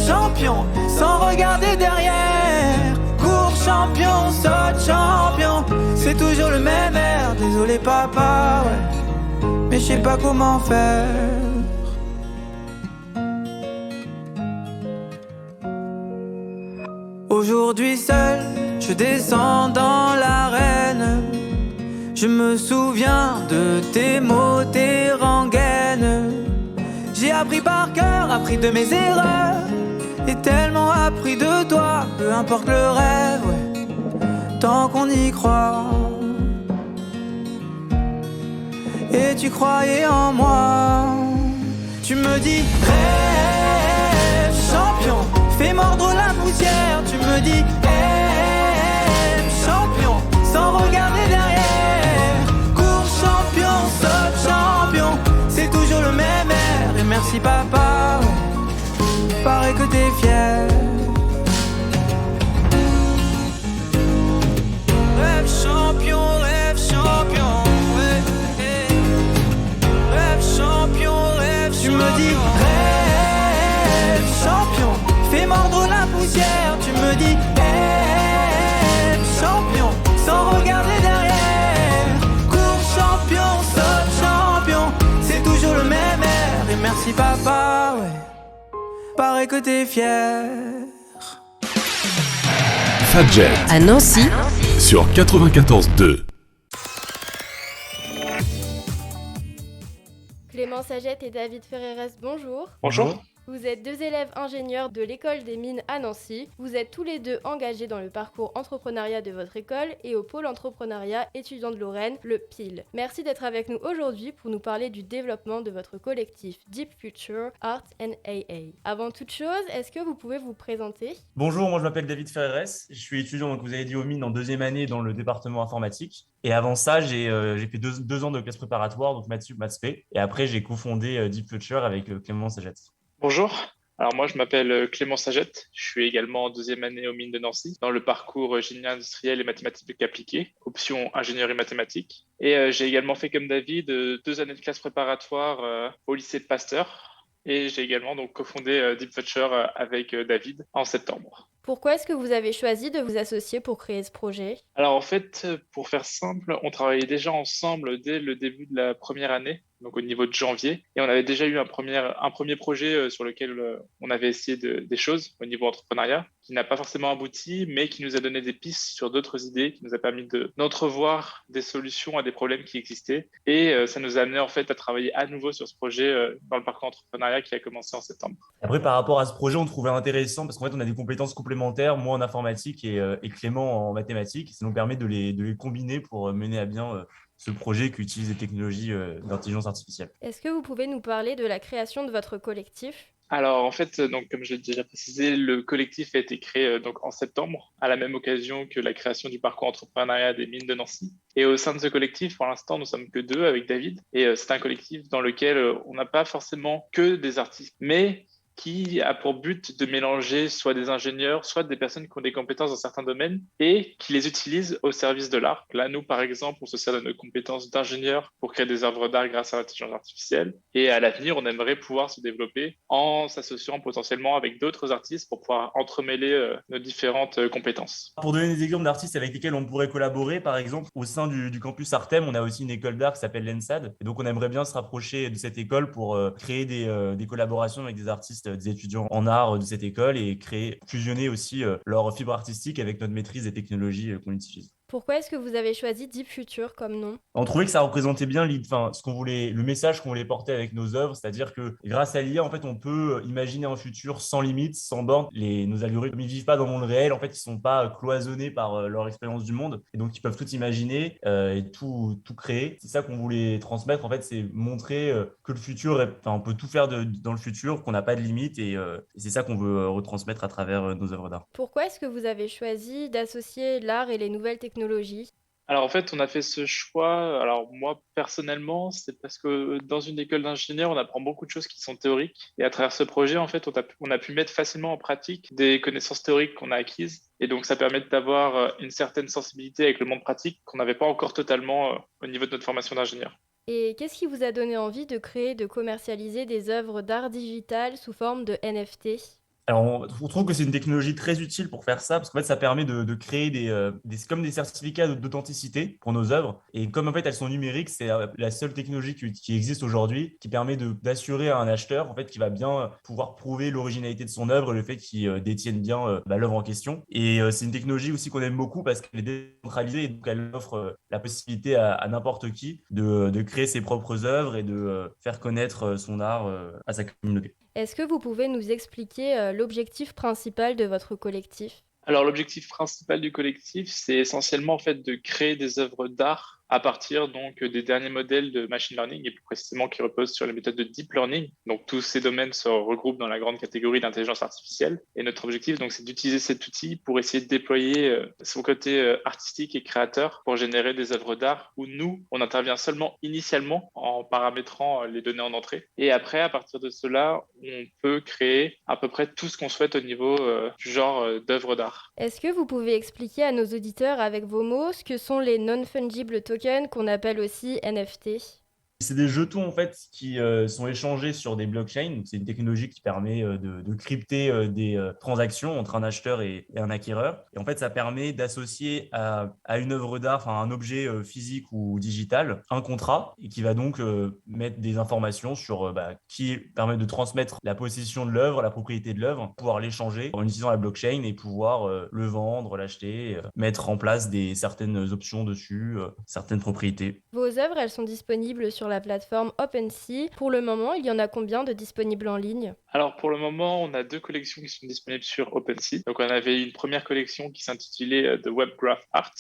champion, sans regarder derrière. Cours champion, saute champion, c'est toujours le même air. Désolé papa, ouais, mais je sais pas comment faire. Aujourd'hui seul, je descends dans l'arène. Je me souviens de tes mots, tes rengaines. J'ai appris par cœur, appris de mes erreurs, et tellement appris de toi. Peu importe le rêve, ouais, tant qu'on y croit. Et tu croyais en moi. Tu me dis rêve, champion, fais mordre la poussière. Tu me dis champion, sans regarder derrière. Cours champion, saute champion, c'est toujours le même air. Et merci papa, ouais, paraît que t'es fier. Rêve champion, ouais, rêve champion, tu me dis rêve champion, fais mordre la poussière. Tu me dis champion, sans regarder derrière. Cours champion, saute champion, c'est toujours le même air. Et merci papa, ouais, paraît que t'es fier. Fadjet À Nancy sur 94.2. Clément Sagette et David Ferreres, bonjour. Bonjour. Vous êtes deux élèves ingénieurs de l'école des mines à Nancy. Vous êtes tous les deux engagés dans le parcours entrepreneuriat de votre école et au pôle entrepreneuriat étudiant de Lorraine, le PIL. Merci d'être avec nous aujourd'hui pour nous parler du développement de votre collectif Deep Future Art and AA. Avant toute chose, est-ce que vous pouvez vous présenter ? Bonjour, moi je m'appelle David Ferreres. Je suis étudiant, donc vous avez dit aux mines en deuxième année dans le département informatique. Et avant ça, j'ai fait deux ans de classe préparatoire, donc maths sup, maths spé. Et après, j'ai cofondé Deep Future avec Clément Sagette. Bonjour, alors moi je m'appelle Clément Sagette, je suis également en deuxième année aux mines de Nancy dans le parcours génie industriel et mathématiques appliquées, option ingénierie mathématiques. Et j'ai également fait comme David 2 années de classe préparatoire au lycée de Pasteur. Et j'ai également donc cofondé Deep Future avec David en septembre. Pourquoi est-ce que vous avez choisi de vous associer pour créer ce projet ? Alors en fait, pour faire simple, on travaillait déjà ensemble dès le début de la première année, donc au niveau de janvier, et on avait déjà eu un premier projet sur lequel on avait essayé des choses au niveau entrepreneuriat, qui n'a pas forcément abouti, mais qui nous a donné des pistes sur d'autres idées, qui nous a permis d'entrevoir des solutions à des problèmes qui existaient, et ça nous a amené en fait à travailler à nouveau sur ce projet dans le parcours entrepreneuriat qui a commencé en septembre. Après, par rapport à ce projet, on trouvait intéressant parce qu'en fait, on a des compétences complémentaires, moi en informatique et Clément en mathématiques. Ça nous permet de les combiner pour mener à bien ce projet qui utilise des technologies d'intelligence artificielle. Est-ce que vous pouvez nous parler de la création de votre collectif ? Alors en fait, donc, comme je l'ai déjà précisé, le collectif a été créé donc, en septembre, à la même occasion que la création du parcours entrepreneuriat des mines de Nancy. Et au sein de ce collectif, pour l'instant, nous sommes que 2 avec David. Et c'est un collectif dans lequel on n'a pas forcément que des artistes, mais qui a pour but de mélanger soit des ingénieurs, soit des personnes qui ont des compétences dans certains domaines et qui les utilisent au service de l'art. Là, nous, par exemple, on se sert de nos compétences d'ingénieurs pour créer des œuvres d'art grâce à l'intelligence artificielle. Et à l'avenir, on aimerait pouvoir se développer en s'associant potentiellement avec d'autres artistes pour pouvoir entremêler nos différentes compétences. Pour donner des exemples d'artistes avec lesquels on pourrait collaborer, par exemple, au sein du campus Artem, on a aussi une école d'art qui s'appelle l'ENSAD. Et donc, on aimerait bien se rapprocher de cette école pour créer des collaborations avec des artistes, des étudiants en art de cette école et fusionner aussi leur fibre artistique avec notre maîtrise des technologies qu'on utilise. Pourquoi est-ce que vous avez choisi Deep Future comme nom ? On trouvait que ça représentait bien le message qu'on voulait porter avec nos œuvres, c'est-à-dire que grâce à l'IA, en fait, on peut imaginer un futur sans limites, sans bornes. Nos algorithmes, ils vivent pas dans le monde réel, en fait, ils sont pas cloisonnés par leur expérience du monde, et donc ils peuvent tout imaginer et tout créer. C'est ça qu'on voulait transmettre, en fait, c'est montrer que le futur, on peut tout faire dans le futur, qu'on n'a pas de limites, et c'est ça qu'on veut retransmettre à travers nos œuvres d'art. Pourquoi est-ce que vous avez choisi d'associer l'art et les nouvelles technologies ? Alors en fait, on a fait ce choix. Alors moi, personnellement, c'est parce que dans une école d'ingénieur, on apprend beaucoup de choses qui sont théoriques. Et à travers ce projet, en fait, on a pu mettre facilement en pratique des connaissances théoriques qu'on a acquises. Et donc, ça permet d'avoir une certaine sensibilité avec le monde pratique qu'on n'avait pas encore totalement au niveau de notre formation d'ingénieur. Et qu'est-ce qui vous a donné envie de créer, de commercialiser des œuvres d'art digital sous forme de NFT? Alors, on trouve que c'est une technologie très utile pour faire ça, parce qu'en fait, ça permet de créer comme des certificats d'authenticité pour nos œuvres. Et comme en fait, elles sont numériques, c'est la seule technologie qui existe aujourd'hui qui permet d'assurer à un acheteur en fait, qui va bien pouvoir prouver l'originalité de son œuvre et le fait qu'il détienne bien l'œuvre en question. Et c'est une technologie aussi qu'on aime beaucoup parce qu'elle est décentralisée et donc elle offre la possibilité à n'importe qui de créer ses propres œuvres et de faire connaître son art à sa communauté. Est-ce que vous pouvez nous expliquer l'objectif principal de votre collectif? Alors l'objectif principal du collectif, c'est essentiellement en fait de créer des œuvres d'art à partir donc des derniers modèles de machine learning et plus précisément qui reposent sur les méthodes de deep learning. Donc tous ces domaines se regroupent dans la grande catégorie d'intelligence artificielle et notre objectif donc c'est d'utiliser cet outil pour essayer de déployer son côté artistique et créateur pour générer des œuvres d'art où nous on intervient seulement initialement en paramétrant les données en entrée et après à partir de cela on peut créer à peu près tout ce qu'on souhaite au niveau du genre d'œuvres d'art. Est-ce que vous pouvez expliquer à nos auditeurs avec vos mots ce que sont les non-fungible tokens qu'on appelle aussi NFT? C'est des jetons en fait qui sont échangés sur des blockchains. Donc, c'est une technologie qui permet de crypter des transactions entre un acheteur et un acquéreur. Et en fait, ça permet d'associer à une œuvre d'art, enfin un objet physique ou digital, un contrat et qui va donc mettre des informations sur qui permet de transmettre la possession de l'œuvre, la propriété de l'œuvre, pouvoir l'échanger en utilisant la blockchain et pouvoir le vendre, l'acheter, mettre en place certaines options dessus, certaines propriétés. Vos œuvres, elles sont disponibles sur la plateforme OpenSea. Pour le moment, il y en a combien de disponibles en ligne? Alors pour le moment, on a 2 collections qui sont disponibles sur OpenSea. Donc on avait une première collection qui s'intitulait The Web Graph Art,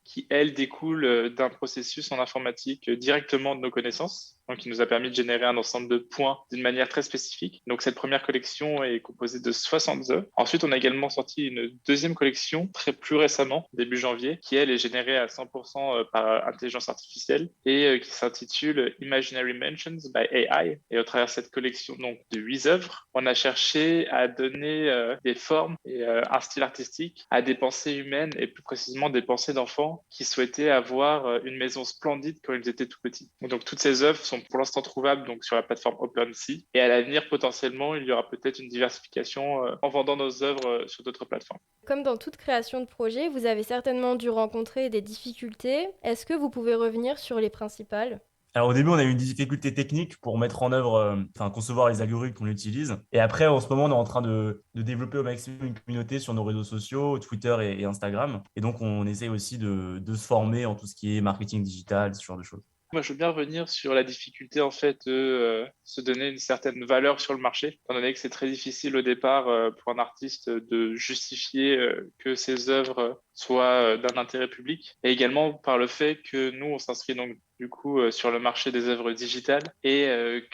qui elle découle d'un processus en informatique directement de nos connaissances. Donc, qui nous a permis de générer un ensemble de points d'une manière très spécifique. Donc, cette première collection est composée de 60 œuvres. Ensuite, on a également sorti une deuxième collection plus récemment, début janvier, qui elle est générée à 100% par intelligence artificielle et qui s'intitule Imaginary Mentions by AI. Et au travers de cette collection donc de 8 œuvres, on a cherché à donner des formes et un style artistique à des pensées humaines et plus précisément des pensées d'enfants qui souhaitaient avoir une maison splendide quand ils étaient tout petits. Donc, toutes ces œuvres sont pour l'instant trouvables donc, sur la plateforme OpenSea. Et à l'avenir, potentiellement, il y aura peut-être une diversification en vendant nos œuvres sur d'autres plateformes. Comme dans toute création de projet, vous avez certainement dû rencontrer des difficultés. Est-ce que vous pouvez revenir sur les principales? Alors au début, on a eu une difficulté technique pour mettre en œuvre, concevoir les algorithmes qu'on utilise. Et après, en ce moment, on est en train de développer au maximum une communauté sur nos réseaux sociaux, Twitter et Instagram. Et donc, on essaye aussi de se former en tout ce qui est marketing digital, ce genre de choses. Moi, je veux bien revenir sur la difficulté en fait de se donner une certaine valeur sur le marché, étant donné que c'est très difficile au départ pour un artiste de justifier que ses œuvres soient d'un intérêt public, et également par le fait que nous, on s'inscrit donc du coup sur le marché des œuvres digitales et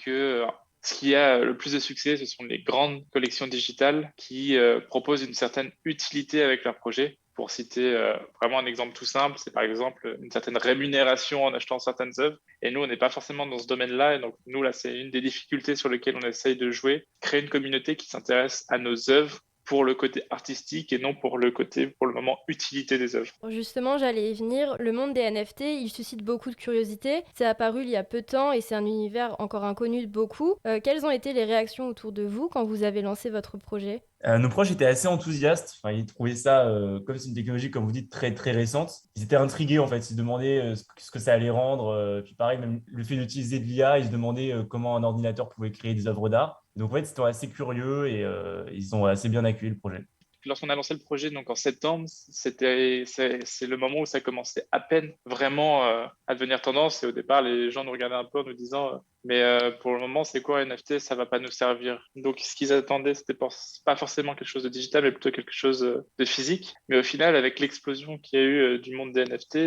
que ce qui a le plus de succès, ce sont les grandes collections digitales qui proposent une certaine utilité avec leurs projets. Pour citer vraiment un exemple tout simple, c'est par exemple une certaine rémunération en achetant certaines œuvres. Et nous, on n'est pas forcément dans ce domaine-là. Et donc, nous, là, c'est une des difficultés sur lesquelles on essaye de jouer. Créer une communauté qui s'intéresse à nos œuvres pour le côté artistique et non pour le côté, pour le moment, utilité des œuvres. Justement, j'allais y venir. Le monde des NFT, il suscite beaucoup de curiosité. C'est apparu il y a peu de temps et c'est un univers encore inconnu de beaucoup. Quelles ont été les réactions autour de vous quand vous avez lancé votre projet ? Nos proches étaient assez enthousiastes. Enfin, ils trouvaient ça, comme c'est une technologie, comme vous dites, très, très récente. Ils étaient intrigués, en fait. Ils se demandaient ce que ça allait rendre. Puis pareil, même le fait d'utiliser de l'IA, ils se demandaient comment un ordinateur pouvait créer des œuvres d'art. Donc, en fait, c'était assez curieux et ils ont assez bien accueilli le projet. Lorsqu'on a lancé le projet donc en septembre, c'est le moment où ça commençait à peine vraiment à devenir tendance. Et au départ, les gens nous regardaient un peu en nous disant mais pour le moment, c'est quoi un NFT? Ça va pas nous servir. Donc, ce qu'ils attendaient, c'était pas forcément quelque chose de digital, mais plutôt quelque chose de physique. Mais au final, avec l'explosion qu'il y a eu du monde des NFT,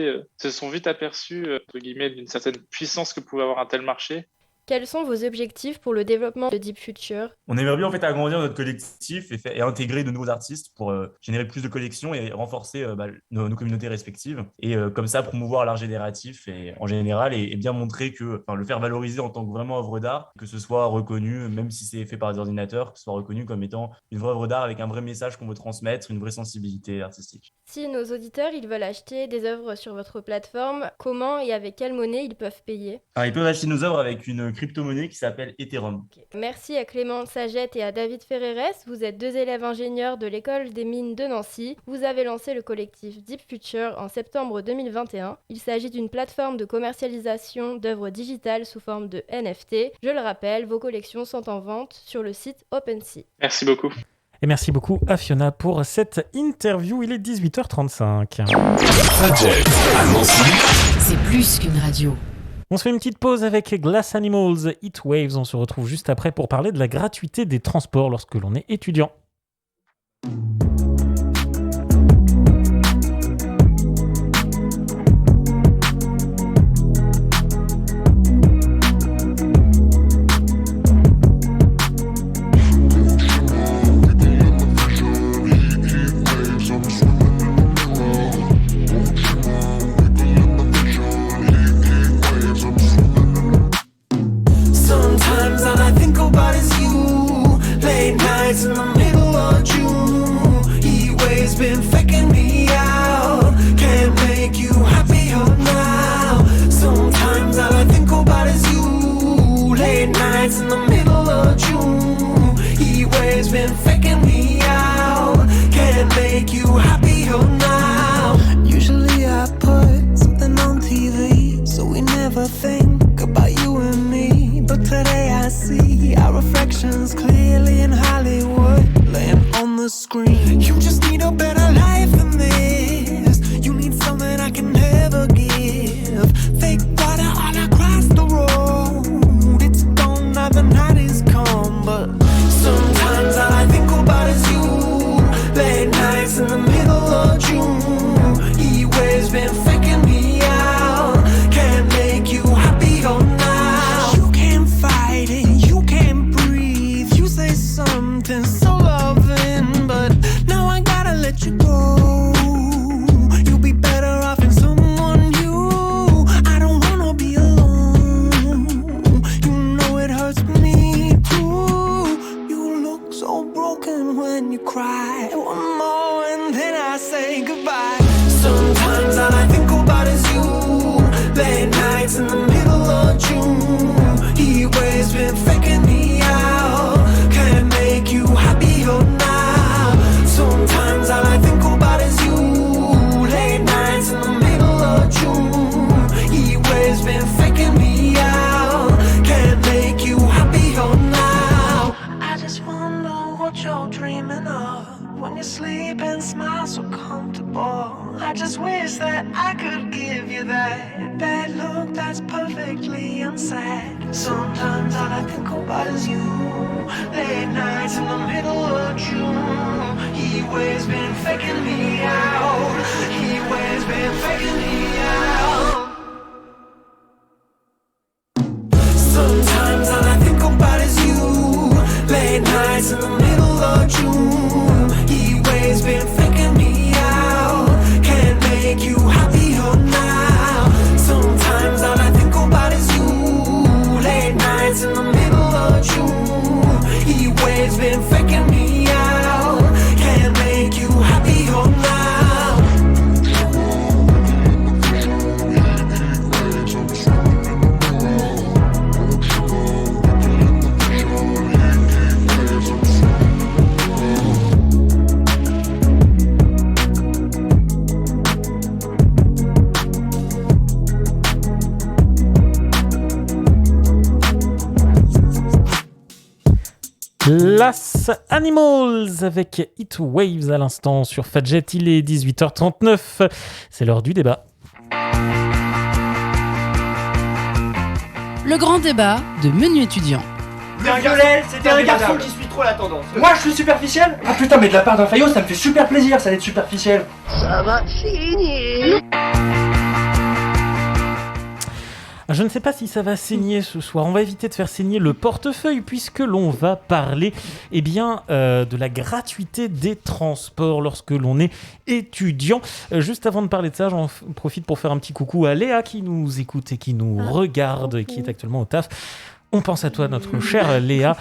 se sont vite aperçus entre guillemets d'une certaine puissance que pouvait avoir un tel marché. Quels sont vos objectifs pour le développement de Deep Future ? On aimerait bien en fait agrandir notre collectif et intégrer de nouveaux artistes pour générer plus de collections et renforcer nos communautés respectives. Et comme ça, promouvoir l'art génératif et, en général et bien montrer que, le faire valoriser en tant que vraiment œuvre d'art, que ce soit reconnu, même si c'est fait par des ordinateurs, que ce soit reconnu comme étant une vraie œuvre d'art avec un vrai message qu'on veut transmettre, une vraie sensibilité artistique. Si nos auditeurs ils veulent acheter des œuvres sur votre plateforme, comment et avec quelle monnaie ils peuvent payer ? Alors, ils peuvent acheter nos œuvres avec une crypto-monnaie qui s'appelle Ethereum. Merci à Clément Sagette et à David Ferreres. Vous êtes 2 élèves ingénieurs de l'école des mines de Nancy. Vous avez lancé le collectif Deep Future en septembre 2021. Il s'agit d'une plateforme de commercialisation d'œuvres digitales sous forme de NFT. Je le rappelle, vos collections sont en vente sur le site OpenSea. Merci beaucoup. Et merci beaucoup à Fiona pour cette interview. Il est 18h35. Fadjet à Nancy. C'est plus qu'une radio. On se fait une petite pause avec Glass Animals, Heat Waves. On se retrouve juste après pour parler de la gratuité des transports lorsque l'on est étudiant. Sometimes all I think about is you. Late nights in the middle of June. Heat waves been faking me out. Can't make you happier now. Sometimes all I think about is you. Late nights in the middle of June. Heat waves been faking me out. Can't make you happier now. Usually I put something on TV, so we never think about you and me. But today I see our reflections clearly in Hollywood, laying on the screen. You just need a better life than this. You need something I can never give. Fake water all across the road. It's gone now, the night is come. But sometimes all I think about is you. Late nights in the middle of June. Heat waves been faking me out. Can't make you happier now. You can't fight it, you can't breathe. You say something so loving, but now I gotta let you go. You'll be better off in someone new. I don't wanna be alone. You know it hurts me too. You look so broken when you cry. One more and then I say goodbye. Sometimes all I think about is you. Late nights in the middle of June. Heat waves been faking me out. Can't make you happier now. Sometimes all I think about is you. Late nights in the middle of June. Heat waves been faking me out. Can't make you happier now. I just wonder what you're dreaming of when you sleep and smile so comfortable. I just wish that I could give you that look that's perfectly unsaid. Sometimes all I think about is you. Late nights in the middle of June. Heat waves been faking me out. Heat waves been faking me out. Sometimes all I think about is you. Late nights in the middle of June. Heat waves been faking me out. Can't make you happier now. Sometimes all I think about is you. Late nights in the middle of June. Heat waves been faking me out. Can't make you happier now. Glass Animals avec Heat Waves à l'instant sur Fadjet. Il est 18h39. C'est l'heure du débat. Le grand débat de Menu étudiant. C'était un garçon qui suit trop la tendance. Moi je suis superficiel. Ah putain, mais de la part d'un faillot ça me fait super plaisir ça d'être superficiel. Ça va finir. Je ne sais pas si ça va saigner ce soir. On va éviter de faire saigner le portefeuille puisque l'on va parler de la gratuité des transports lorsque l'on est étudiant. Juste avant de parler de ça, j'en profite pour faire un petit coucou à Léa qui nous écoute et qui nous regarde et qui est actuellement au taf. On pense à toi, notre chère Léa,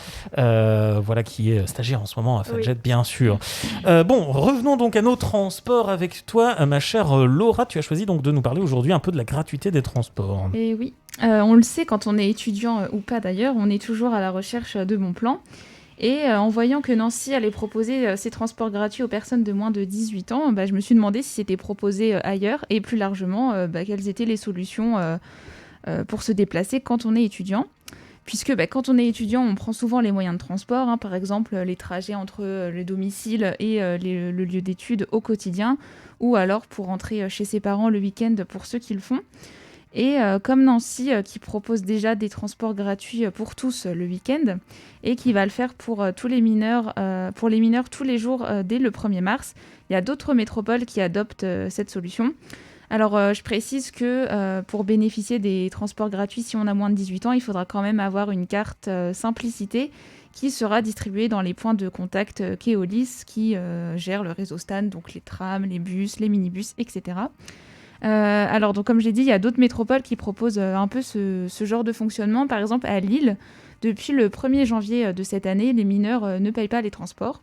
qui est stagiaire en ce moment à Fadjet, bien sûr. Revenons donc à nos transports avec toi, ma chère Laura. Tu as choisi donc de nous parler aujourd'hui un peu de la gratuité des transports. Et oui, on le sait, quand on est étudiant ou pas d'ailleurs, on est toujours à la recherche de bons plans. Et en voyant que Nancy allait proposer ces transports gratuits aux personnes de moins de 18 ans, je me suis demandé si c'était proposé ailleurs et plus largement, quelles étaient les solutions pour se déplacer quand on est étudiant. Puisque quand on est étudiant, on prend souvent les moyens de transport, par exemple les trajets entre le domicile et le lieu d'études au quotidien, ou alors pour rentrer chez ses parents le week-end pour ceux qui le font. Et comme Nancy, qui propose déjà des transports gratuits pour tous le week-end, et qui va le faire pour les mineurs tous les jours dès le 1er mars, il y a d'autres métropoles qui adoptent cette solution. Alors, je précise que pour bénéficier des transports gratuits, si on a moins de 18 ans, il faudra quand même avoir une carte Simplicité qui sera distribuée dans les points de contact Keolis qui gèrent le réseau Stan, donc les trams, les bus, les minibus, etc. Alors, donc, comme je l'ai dit, il y a d'autres métropoles qui proposent un peu ce genre de fonctionnement. Par exemple, à Lille, depuis le 1er janvier de cette année, les mineurs ne payent pas les transports.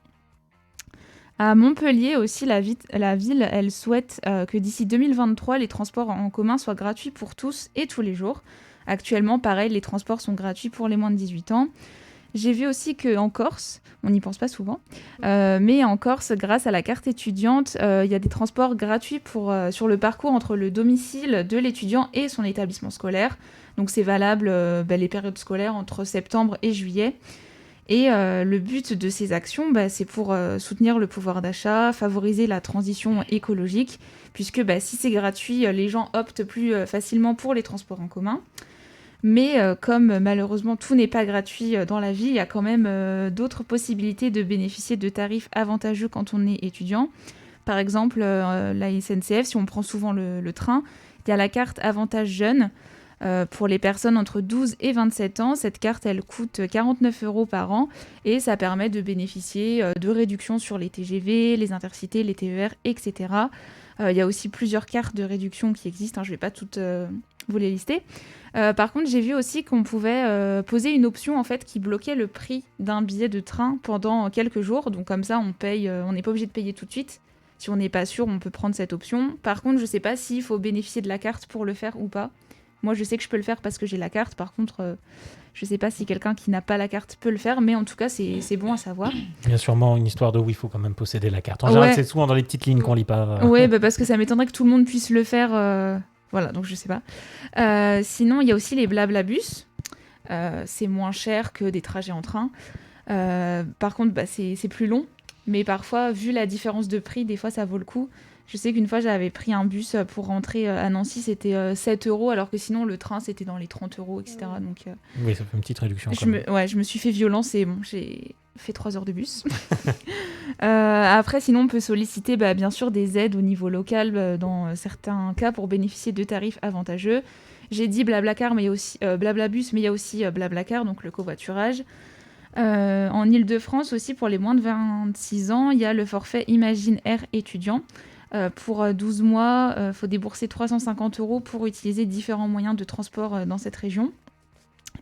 À Montpellier aussi, la ville, elle souhaite que d'ici 2023, les transports en commun soient gratuits pour tous et tous les jours. Actuellement, pareil, les transports sont gratuits pour les moins de 18 ans. J'ai vu aussi qu'en Corse, on n'y pense pas souvent, mais en Corse, grâce à la carte étudiante, il y a des transports gratuits sur le parcours entre le domicile de l'étudiant et son établissement scolaire. Donc c'est valable les périodes scolaires entre septembre et juillet. Et le but de ces actions, c'est pour soutenir le pouvoir d'achat, favoriser la transition écologique, puisque si c'est gratuit, les gens optent plus facilement pour les transports en commun. Mais comme malheureusement tout n'est pas gratuit dans la vie, il y a quand même d'autres possibilités de bénéficier de tarifs avantageux quand on est étudiant. Par exemple, la SNCF, si on prend souvent le train, il y a la carte Avantage Jeune. Pour les personnes entre 12 et 27 ans, cette carte, elle coûte 49 € par an et ça permet de bénéficier de réductions sur les TGV, les Intercités, les TER, etc. Il y a aussi plusieurs cartes de réduction qui existent, je ne vais pas toutes vous les lister. Par contre, j'ai vu aussi qu'on pouvait poser une option en fait, qui bloquait le prix d'un billet de train pendant quelques jours. Donc comme ça, on n'est pas obligé de payer tout de suite. Si on n'est pas sûr, on peut prendre cette option. Par contre, je ne sais pas s'il faut bénéficier de la carte pour le faire ou pas. Moi, je sais que je peux le faire parce que j'ai la carte. Par contre, je ne sais pas si quelqu'un qui n'a pas la carte peut le faire. Mais en tout cas, c'est bon à savoir. Il y a sûrement une histoire de où il faut quand même posséder la carte. En général, c'est souvent dans les petites lignes qu'on lit pas. Oui, parce que ça m'étonnerait que tout le monde puisse le faire. Voilà, donc je ne sais pas. Sinon, il y a aussi les Blablabus. C'est moins cher que des trajets en train. Par contre, c'est plus long. Mais parfois, vu la différence de prix, des fois, ça vaut le coup. Je sais qu'une fois, j'avais pris un bus pour rentrer à Nancy, c'était 7 €, alors que sinon, le train, c'était dans les 30 €, etc. Donc, oui, ça fait une petite réduction. Je me suis fait violence et bon, j'ai fait 3 heures de bus. Après, sinon, on peut solliciter bien sûr des aides au niveau local dans certains cas pour bénéficier de tarifs avantageux. J'ai dit Blablacar, mais il y a aussi Blablabus, mais il y a aussi Blablacar, donc le covoiturage. En Ile-de-France aussi, pour les moins de 26 ans, il y a le forfait Imagine Air étudiant. Pour 12 mois, il faut débourser 350 € pour utiliser différents moyens de transport dans cette région.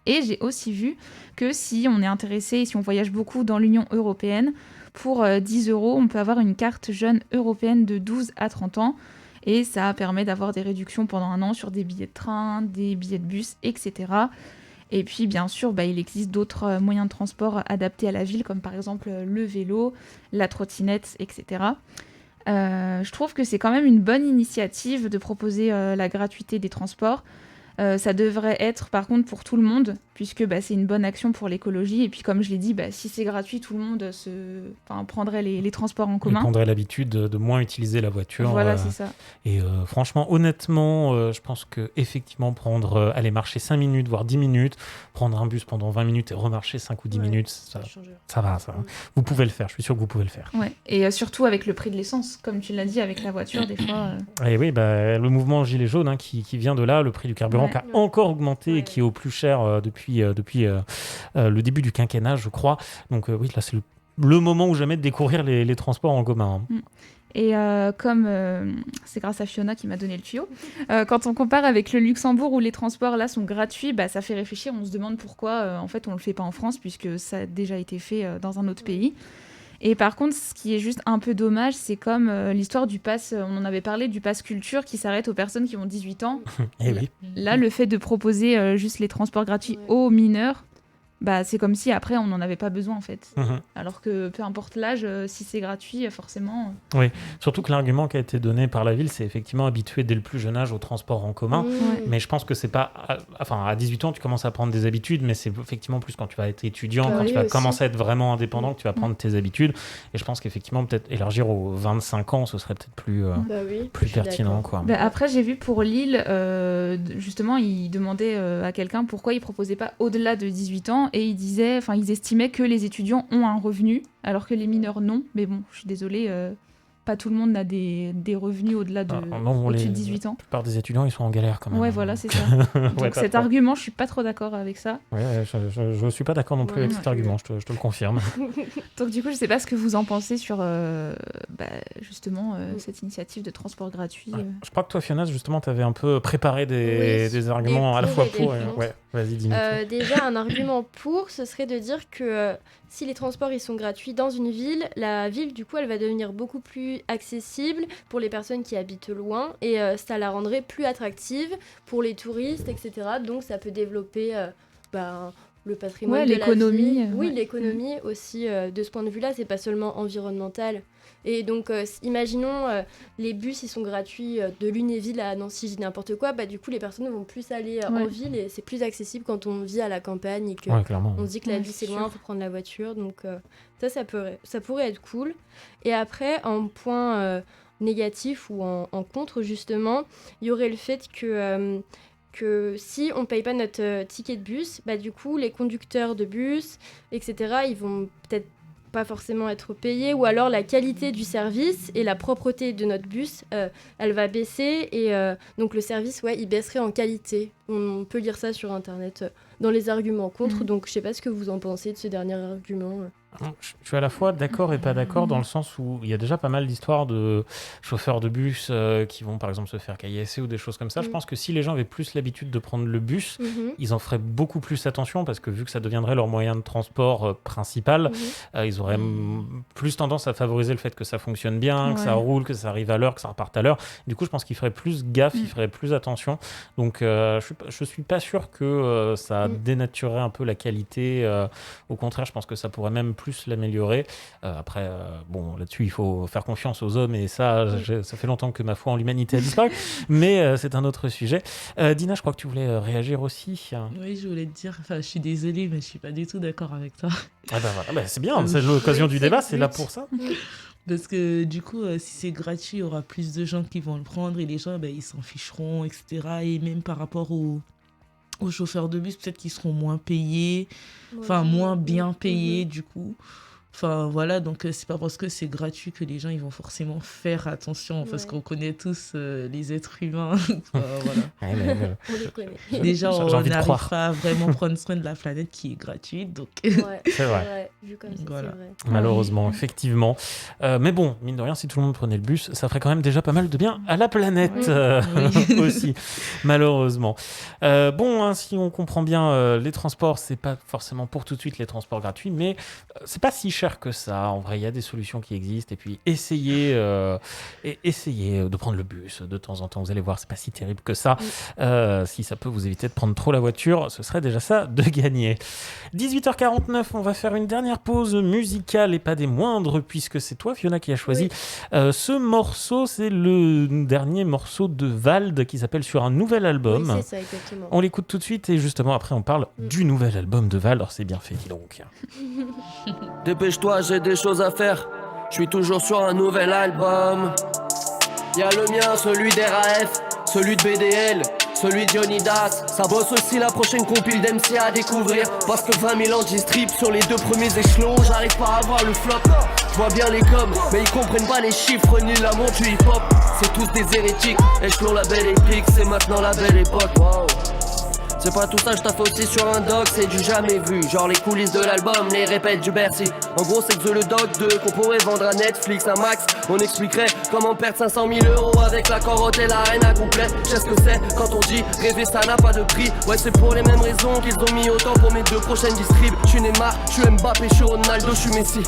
Et j'ai aussi vu que si on est intéressé et si on voyage beaucoup dans l'Union européenne, pour 10 €, on peut avoir une carte jeune européenne de 12 à 30 ans. Et ça permet d'avoir des réductions pendant un an sur des billets de train, des billets de bus, etc. Et puis, bien sûr, il existe d'autres moyens de transport adaptés à la ville, comme par exemple le vélo, la trottinette, etc. Je trouve que c'est quand même une bonne initiative de proposer la gratuité des transports. Ça devrait être par contre pour tout le monde, puisque c'est une bonne action pour l'écologie. Et puis comme je l'ai dit, si c'est gratuit, tout le monde prendrait les transports en commun. Il prendrait l'habitude de moins utiliser la voiture. Voilà, c'est ça. Et franchement, honnêtement, je pense qu'effectivement, aller marcher 5 minutes, voire 10 minutes, prendre un bus pendant 20 minutes et remarcher 5 ou 10 minutes, ça va. Vous pouvez le faire, je suis sûr que vous pouvez le faire. Ouais. Et surtout avec le prix de l'essence, comme tu l'as dit, avec la voiture, des fois... Et oui, le mouvement Gilets jaunes qui vient de là, le prix du carburant carburant qui a encore augmenté et qui est au plus cher depuis le début du quinquennat, je crois. Donc oui, là, c'est le moment ou jamais de découvrir les transports en commun. Et comme c'est grâce à Fiona qui m'a donné le tuyau, quand on compare avec le Luxembourg où les transports là sont gratuits, ça fait réfléchir. On se demande pourquoi en fait on le fait pas en France puisque ça a déjà été fait dans un autre pays. Et par contre, ce qui est juste un peu dommage, c'est comme l'histoire du pass, on en avait parlé, du pass culture qui s'arrête aux personnes qui ont 18 ans. Et oui. Là, le fait de proposer juste les transports gratuits aux mineurs, c'est comme si après on n'en avait pas besoin en fait. Alors que peu importe l'âge, si c'est gratuit, forcément. Oui, surtout que l'argument qui a été donné par la ville, c'est effectivement habituer dès le plus jeune âge au transport en commun. Mais je pense que c'est pas. À 18 ans, tu commences à prendre des habitudes, mais c'est effectivement plus quand tu vas être étudiant, quand tu vas commencer à être vraiment indépendant, que tu vas prendre tes habitudes. Et je pense qu'effectivement, peut-être élargir aux 25 ans, ce serait peut-être plus pertinent. Quoi. Après, j'ai vu pour Lille, justement, ils demandaient à quelqu'un pourquoi ils proposaient pas au-delà de 18 ans. Et ils estimaient que les étudiants ont un revenu, alors que les mineurs non. Mais bon, je suis désolée, pas tout le monde n'a des revenus au-delà de au-dessus de 18 ans. La plupart des étudiants, ils sont en galère quand même. Ouais, voilà, c'est ça. Donc cet argument, je suis pas trop d'accord avec ça. Ouais, je suis pas d'accord non plus avec cet argument, je te le confirme. Donc du coup, je sais pas ce que vous en pensez sur justement cette initiative de transport gratuit. Je crois que toi, Fiona, justement, tu avais un peu préparé des arguments à la fois pour et ouais. Vas-y, dis-nous. Déjà, un argument pour, ce serait de dire que si les transports ils sont gratuits dans une ville, la ville, du coup, elle va devenir beaucoup plus accessible pour les personnes qui habitent loin et ça la rendrait plus attractive pour les touristes, etc. Donc, ça peut développer le patrimoine de l'économie. La ville. Oui, l'économie aussi. De ce point de vue-là, c'est pas seulement environnemental. Et donc, imaginons, les bus, ils sont gratuits de Lunéville à Nancy, je dis n'importe quoi, du coup, les personnes vont plus aller en ville et c'est plus accessible quand on vit à la campagne et qu'on se dit que la ville, c'est loin, il faut prendre la voiture. Donc, ça pourrait être cool. Et après, en point négatif ou en contre, justement, il y aurait le fait que si on ne paye pas notre ticket de bus, du coup, les conducteurs de bus, etc., ils vont peut-être pas forcément être payés, ou alors la qualité du service et la propreté de notre bus, elle va baisser, et donc le service, il baisserait en qualité. On peut lire ça sur Internet dans les arguments contre, donc je sais pas ce que vous en pensez de ce dernier argument. Je suis à la fois d'accord et pas d'accord dans le sens où il y a déjà pas mal d'histoires de chauffeurs de bus qui vont par exemple se faire caillasser ou des choses comme ça. Je pense que si les gens avaient plus l'habitude de prendre le bus, ils en feraient beaucoup plus attention parce que vu que ça deviendrait leur moyen de transport principal, ils auraient plus tendance à favoriser le fait que ça fonctionne bien, que ça roule, que ça arrive à l'heure, que ça reparte à l'heure. Du coup, je pense qu'ils feraient plus gaffe, ils feraient plus attention. Donc, je suis pas sûr que ça dénaturerait un peu la qualité. Au contraire, je pense que ça pourrait même plus l'améliorer. Après, là-dessus, il faut faire confiance aux hommes et ça fait longtemps que ma foi en l'humanité a disparu, mais c'est un autre sujet. Dina, je crois que tu voulais réagir aussi. Oui, je voulais te dire, je suis désolée, mais je suis pas du tout d'accord avec toi. C'est bien, c'est l'occasion du débat, c'est là pour ça. Parce que du coup, si c'est gratuit, il y aura plus de gens qui vont le prendre et les gens, ils s'en ficheront, etc. Et même par rapport aux chauffeurs de bus, peut-être qu'ils seront moins payés, moins bien payés du coup. Voilà, donc c'est pas parce que c'est gratuit que les gens ils vont forcément faire attention, parce qu'on connaît tous les êtres humains. Voilà. On les connaît. Déjà, on n'arrive pas à vraiment prendre soin de la planète qui est gratuite. Donc... c'est vrai. Vu comme ça, voilà. c'est vrai. Malheureusement, effectivement. Mais bon, mine de rien, si tout le monde prenait le bus, ça ferait quand même déjà pas mal de bien à la planète aussi, malheureusement. Si on comprend bien, les transports, c'est pas forcément pour tout de suite les transports gratuits, mais c'est pas si cher que ça. En vrai, il y a des solutions qui existent et puis essayez de prendre le bus de temps en temps. Vous allez voir, c'est pas si terrible que ça. Si ça peut vous éviter de prendre trop la voiture, ce serait déjà ça de gagner. 18h49, on va faire une dernière pause musicale et pas des moindres puisque c'est toi, Fiona, qui a choisi ce morceau. C'est le dernier morceau de Vald qui s'appelle Sur un nouvel album. Oui, c'est ça, exactement. On l'écoute tout de suite et justement après on parle du nouvel album de Vald. Alors c'est bien fait, dis donc. Dépêche-toi, j'ai des choses à faire. Je suis toujours sur un nouvel album. Y'a le mien, celui d'RAF, celui de BDL, celui de Dionydas. Ça bosse aussi la prochaine compile d'MC à découvrir. Parce que 20 000 ans j'y strip sur les 2 premiers échelons. J'arrive pas à avoir le flop. Je vois bien les coms, mais ils comprennent pas les chiffres ni l'amour du hip-hop. C'est tous des hérétiques, échelon la belle épique, c'est maintenant la belle époque. Wow. C'est pas tout ça, je taffe aussi sur un doc, c'est du jamais vu. Genre les coulisses de l'album, les répètes du Bercy. En gros, c'est que le doc 2 qu'on pourrait vendre à Netflix, un max. On expliquerait comment perdre 500 000 € avec la corotte et l'arène à complet. Je sais ce que c'est quand on dit rêver, ça n'a pas de prix. Ouais, c'est pour les mêmes raisons qu'ils ont mis autant pour mes 2 prochaines distribs. Je suis Neymar, je suis Mbappé, je suis Ronaldo, je suis Messi.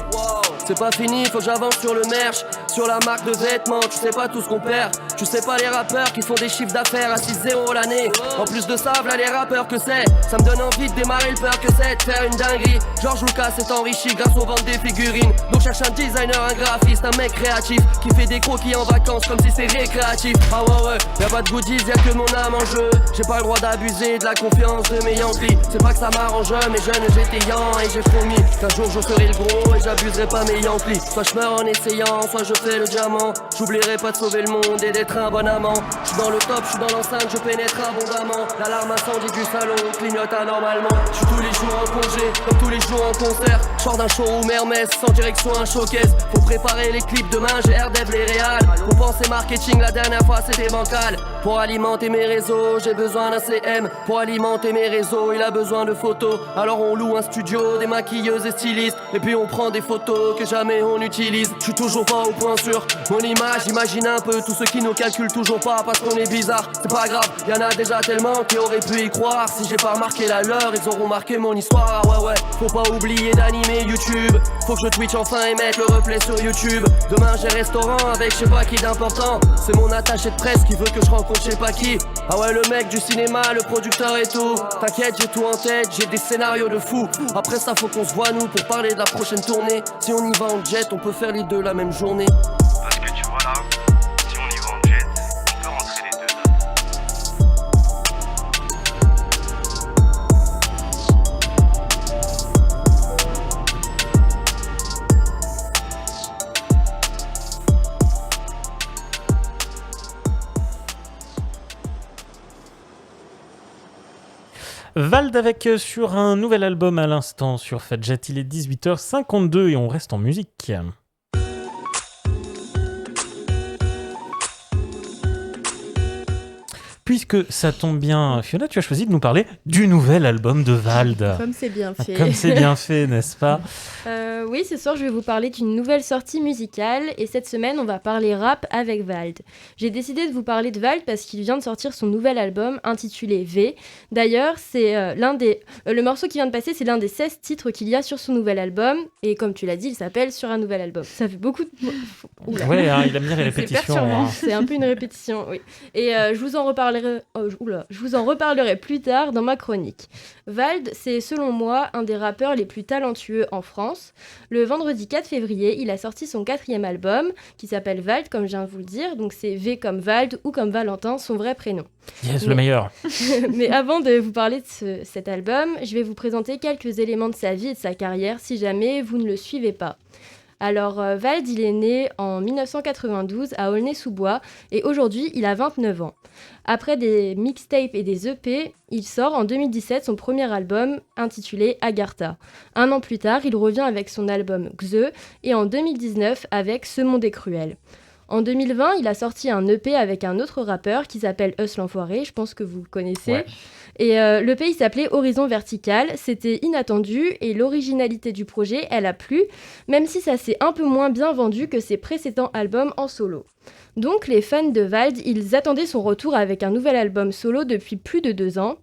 C'est pas fini, faut que j'avance sur le merch, sur la marque de vêtements, tu sais pas tout ce qu'on perd. Tu sais pas les rappeurs qui font des chiffres d'affaires à 6-0 l'année. En plus de ça, v'là les rappeurs que c'est. Ça me donne envie de démarrer le peur que c'est de faire une dinguerie. George Lucas s'est enrichi grâce aux ventes des figurines. Donc cherche un designer, un graphiste, un mec créatif qui fait des croquis en vacances comme si c'est récréatif. Ah ouais, y'a pas de goodies, y'a que mon âme en jeu. J'ai pas le droit d'abuser de la confiance de mes Yankees. C'est pas que ça m'arrange, mais jeune j'étais yan et j'ai promis qu'un jour je ferai le gros et j'abuserai pas mes Yankees. Soit je meurs en essayant, soit je fais le diamant. J'oublierai pas de sauver le monde et d'être un bon amant. Je suis dans le top, je suis dans l'enceinte, je pénètre abondamment. L'alarme incendie du salon clignote anormalement. Je suis tous les jours en congé, comme tous les jours en concert. Je sors d'un showroom Hermès, sans direction un showcase. Faut préparer les clips demain, j'ai RDev les réals. Pour penser marketing, la dernière fois c'était bancal. Pour alimenter mes réseaux, j'ai besoin d'un CM. Pour alimenter mes réseaux, il a besoin de photos. Alors on loue un studio, des maquilleuses et stylistes. Et puis on prend des photos que jamais on utilise. Je suis toujours pas au point sur mon image. Imagine un peu tous ceux qui nous calculent toujours pas parce qu'on est bizarre. C'est pas grave, y'en a déjà tellement qui auraient pu y croire. Si j'ai pas remarqué la leur, ils auront marqué mon histoire. Ah ouais, faut pas oublier d'animer YouTube. Faut que je Twitch enfin et mettre le replay sur YouTube. Demain j'ai restaurant avec je sais pas qui d'important. C'est mon attaché de presse qui veut que je rencontre je sais pas qui. Ah ouais, le mec du cinéma, le producteur et tout. T'inquiète, j'ai tout en tête, j'ai des scénarios de fou. Après ça faut qu'on se voit nous pour parler de la prochaine tournée. Si on y va en jet, on peut faire les deux la même journée. Parce que tu vois là, si on y va en jet, on peut rentrer les deux. Vald avec sur un nouvel album à l'instant sur Fadjet. Il est 18h52 et on reste en musique. Puisque ça tombe bien, Fiona, tu as choisi de nous parler du nouvel album de Vald. Comme c'est bien fait. Comme c'est bien fait, n'est-ce pas ? Oui, ce soir, je vais vous parler d'une nouvelle sortie musicale. Et cette semaine, on va parler rap avec Vald. J'ai décidé de vous parler de Vald parce qu'il vient de sortir son nouvel album intitulé V. D'ailleurs, c'est le morceau qui vient de passer, c'est l'un des 16 titres qu'il y a sur son nouvel album. Et comme tu l'as dit, il s'appelle Sur un nouvel album. Ça fait beaucoup de... Oula. Ouais, hein, il a mis les répétitions. C'est un peu une répétition, oui. Et je vous en reparlerai plus tard dans ma chronique. Vald, c'est selon moi un des rappeurs les plus talentueux en France. Le vendredi 4 février, il a sorti son 4e album qui s'appelle Vald, comme je viens de vous le dire. Donc c'est V comme Vald ou comme Valentin, son vrai prénom. Yes, le meilleur. Mais avant de vous parler de cet album, je vais vous présenter quelques éléments de sa vie et de sa carrière si jamais vous ne le suivez pas. Alors, Vald, il est né en 1992 à Aulnay-sous-Bois et aujourd'hui, il a 29 ans. Après des mixtapes et des EP, il sort en 2017 son premier album intitulé Agartha. Un an plus tard, il revient avec son album Xe et en 2019 avec Ce monde est cruel. En 2020, il a sorti un EP avec un autre rappeur qui s'appelle Us l'Enfoiré, je pense que vous le connaissez. Ouais. Et l'EP, il s'appelait Horizon Vertical, c'était inattendu et l'originalité du projet, elle a plu, même si ça s'est un peu moins bien vendu que ses précédents albums en solo. Donc les fans de Vald, ils attendaient son retour avec un nouvel album solo depuis plus de 2 ans.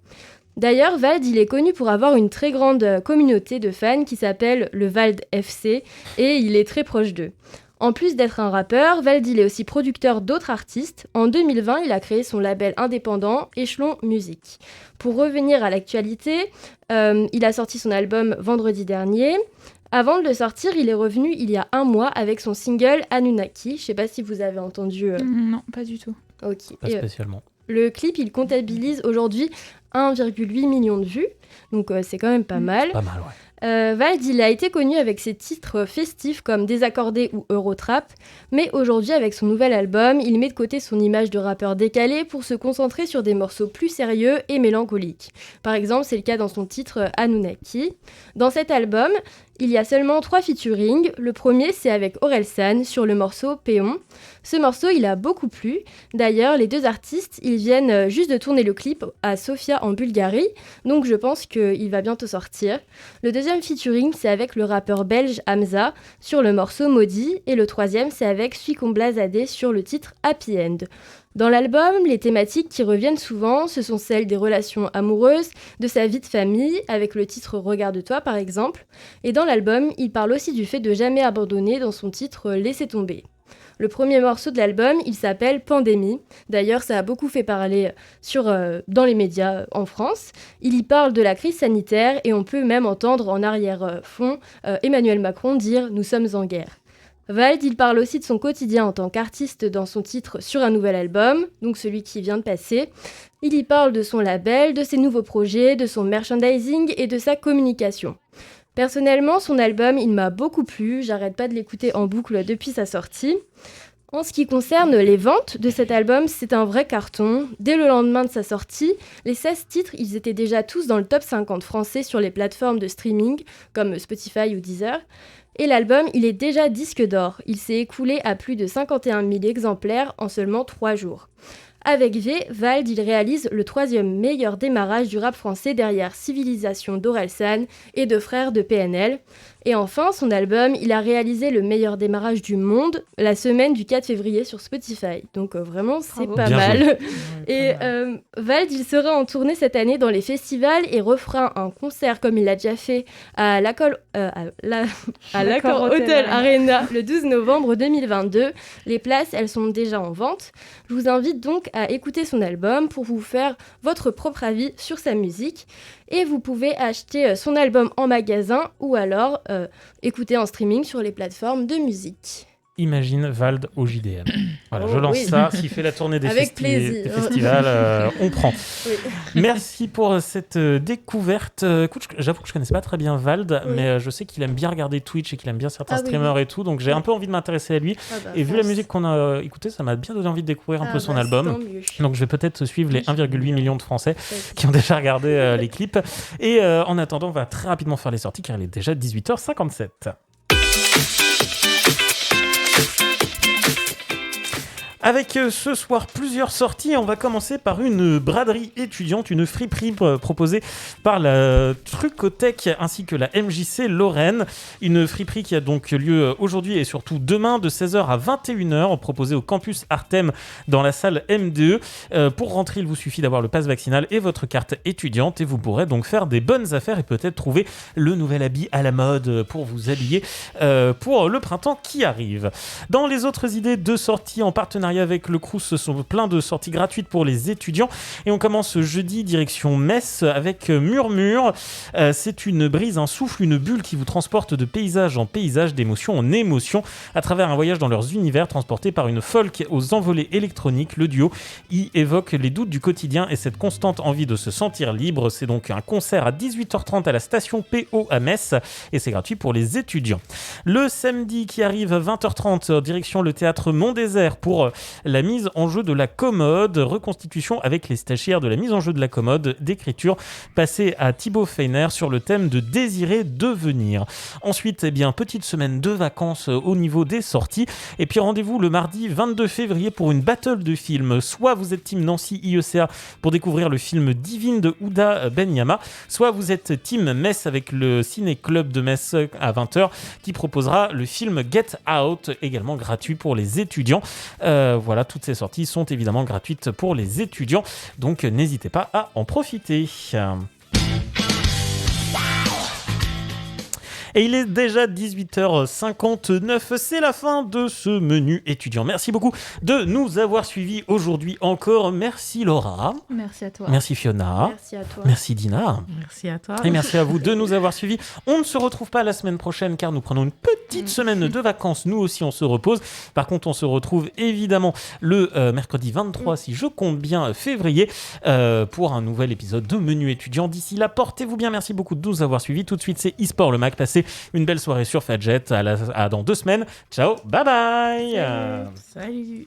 D'ailleurs, Vald, il est connu pour avoir une très grande communauté de fans qui s'appelle le Vald FC et il est très proche d'eux. En plus d'être un rappeur, Vald il est aussi producteur d'autres artistes. En 2020, il a créé son label indépendant Échelon Musique. Pour revenir à l'actualité, il a sorti son album vendredi dernier. Avant de le sortir, il est revenu il y a 1 mois avec son single Anunnaki. Je ne sais pas si vous avez entendu... Non, pas du tout. Ok. Pas spécialement. Le clip, il comptabilise aujourd'hui 1,8 million de vues. Donc c'est quand même pas mal. Pas mal, ouais. Vald, il a été connu avec ses titres festifs comme Désaccordé ou Eurotrap, mais aujourd'hui avec son nouvel album, il met de côté son image de rappeur décalé pour se concentrer sur des morceaux plus sérieux et mélancoliques. Par exemple, c'est le cas dans son titre Anunnaki. Dans cet album, il y a seulement 3 featuring. Le premier, c'est avec Orelsan sur le morceau Péon. Ce morceau, il a beaucoup plu. D'ailleurs, les 2 artistes, ils viennent juste de tourner le clip à Sofia en Bulgarie, donc je pense qu'il va bientôt sortir. Le deuxième featuring, c'est avec le rappeur belge Hamza sur le morceau Maudit, et le troisième, c'est avec Suikombla Zadeh sur le titre Happy End. Dans l'album, les thématiques qui reviennent souvent, ce sont celles des relations amoureuses, de sa vie de famille, avec le titre Regarde-toi par exemple. Et dans l'album, il parle aussi du fait de jamais abandonner dans son titre Laisser tomber. Le premier morceau de l'album, il s'appelle Pandémie. D'ailleurs, ça a beaucoup fait parler dans les médias en France. Il y parle de la crise sanitaire et on peut même entendre en arrière-fond Emmanuel Macron dire « Nous sommes en guerre ». Vald, il parle aussi de son quotidien en tant qu'artiste dans son titre sur un nouvel album, donc celui qui vient de passer. Il y parle de son label, de ses nouveaux projets, de son merchandising et de sa communication. Personnellement, son album, il m'a beaucoup plu, j'arrête pas de l'écouter en boucle depuis sa sortie. En ce qui concerne les ventes de cet album, c'est un vrai carton. Dès le lendemain de sa sortie, les 16 titres, ils étaient déjà tous dans le top 50 français sur les plateformes de streaming, comme Spotify ou Deezer. Et l'album, il est déjà disque d'or. Il s'est écoulé à plus de 51 000 exemplaires en seulement 3 jours. Avec V, Vald, il réalise le 3e meilleur démarrage du rap français derrière Civilisation d'Orelsan et de Frères de PNL. Et enfin, son album, il a réalisé le meilleur démarrage du monde la semaine du 4 février sur Spotify. Donc vraiment, c'est pas mal. Et Vald, il sera en tournée cette année dans les festivals et refera un concert comme il l'a déjà fait à l'Accor Hotel Arena le 12 novembre 2022. Les places, elles sont déjà en vente. Je vous invite donc à écouter son album pour vous faire votre propre avis sur sa musique. Et vous pouvez acheter son album en magasin ou alors écouter en streaming sur les plateformes de musique. Imagine Vald au JDM. Voilà, je lance ça. S'il fait la tournée des festivals, on prend. Oui. Merci pour cette découverte. Écoute, j'avoue que je ne connaissais pas très bien Vald, mais je sais qu'il aime bien regarder Twitch et qu'il aime bien certains streamers et tout. Donc j'ai un peu envie de m'intéresser à lui. Et vu la musique qu'on a écoutée, ça m'a bien donné envie de découvrir un peu son album. Donc je vais peut-être suivre les 1,8 million de Français qui ont déjà regardé les clips. Et en attendant, on va très rapidement faire les sorties car il est déjà 18h57. Avec ce soir plusieurs sorties, on va commencer par une braderie étudiante, une friperie proposée par la Trucothèque ainsi que la MJC Lorraine. Une friperie qui a donc lieu aujourd'hui et surtout demain de 16h à 21h, proposée au campus Artem dans la salle M2. Pour rentrer, il vous suffit d'avoir le pass vaccinal et votre carte étudiante et vous pourrez donc faire des bonnes affaires et peut-être trouver le nouvel habit à la mode pour vous habiller pour le printemps qui arrive. Dans les autres idées de sorties en partenariat avec le Crous, ce sont plein de sorties gratuites pour les étudiants et on commence jeudi direction Metz avec Murmure. C'est une brise, un souffle, une bulle qui vous transporte de paysage en paysage, d'émotion en émotion à travers un voyage dans leurs univers transporté par une folk aux envolées électroniques. Le duo y évoque les doutes du quotidien et cette constante envie de se sentir libre. C'est donc un concert à 18h30 à la station PO à Metz et c'est gratuit pour les étudiants. Le samedi qui arrive à 20h30 direction le théâtre Mont-Désert pour la mise en jeu de la commode, reconstitution avec les stagiaires de la mise en jeu de la commode d'écriture passée à Thibaut Feiner sur le thème de désirer devenir. Ensuite, petite semaine de vacances au niveau des sorties et puis rendez-vous le mardi 22 février pour une battle de films. Soit vous êtes team Nancy IECA pour découvrir le film Divine de Ouda Benyama, soit vous êtes team Metz avec le ciné-club de Metz à 20h qui proposera le film Get Out, également gratuit pour les étudiants. Voilà, toutes ces sorties sont évidemment gratuites pour les étudiants, donc n'hésitez pas à en profiter. Et il est déjà 18h59, c'est la fin de ce menu étudiant. Merci beaucoup de nous avoir suivis aujourd'hui encore. Merci Laura. Merci à toi. Merci Fiona. Merci à toi. Merci Dina. Merci à toi. Et merci à vous de nous avoir suivis. On ne se retrouve pas la semaine prochaine car nous prenons une petite semaine de vacances. Nous aussi, on se repose. Par contre, on se retrouve évidemment le mercredi 23, si je compte bien, février, pour un nouvel épisode de Menu étudiant. D'ici là, portez-vous bien. Merci beaucoup de nous avoir suivis. Tout de suite, c'est eSport le Mac. Passez une belle soirée sur Fadjet. À dans 2 semaines. Ciao, bye bye. Salut.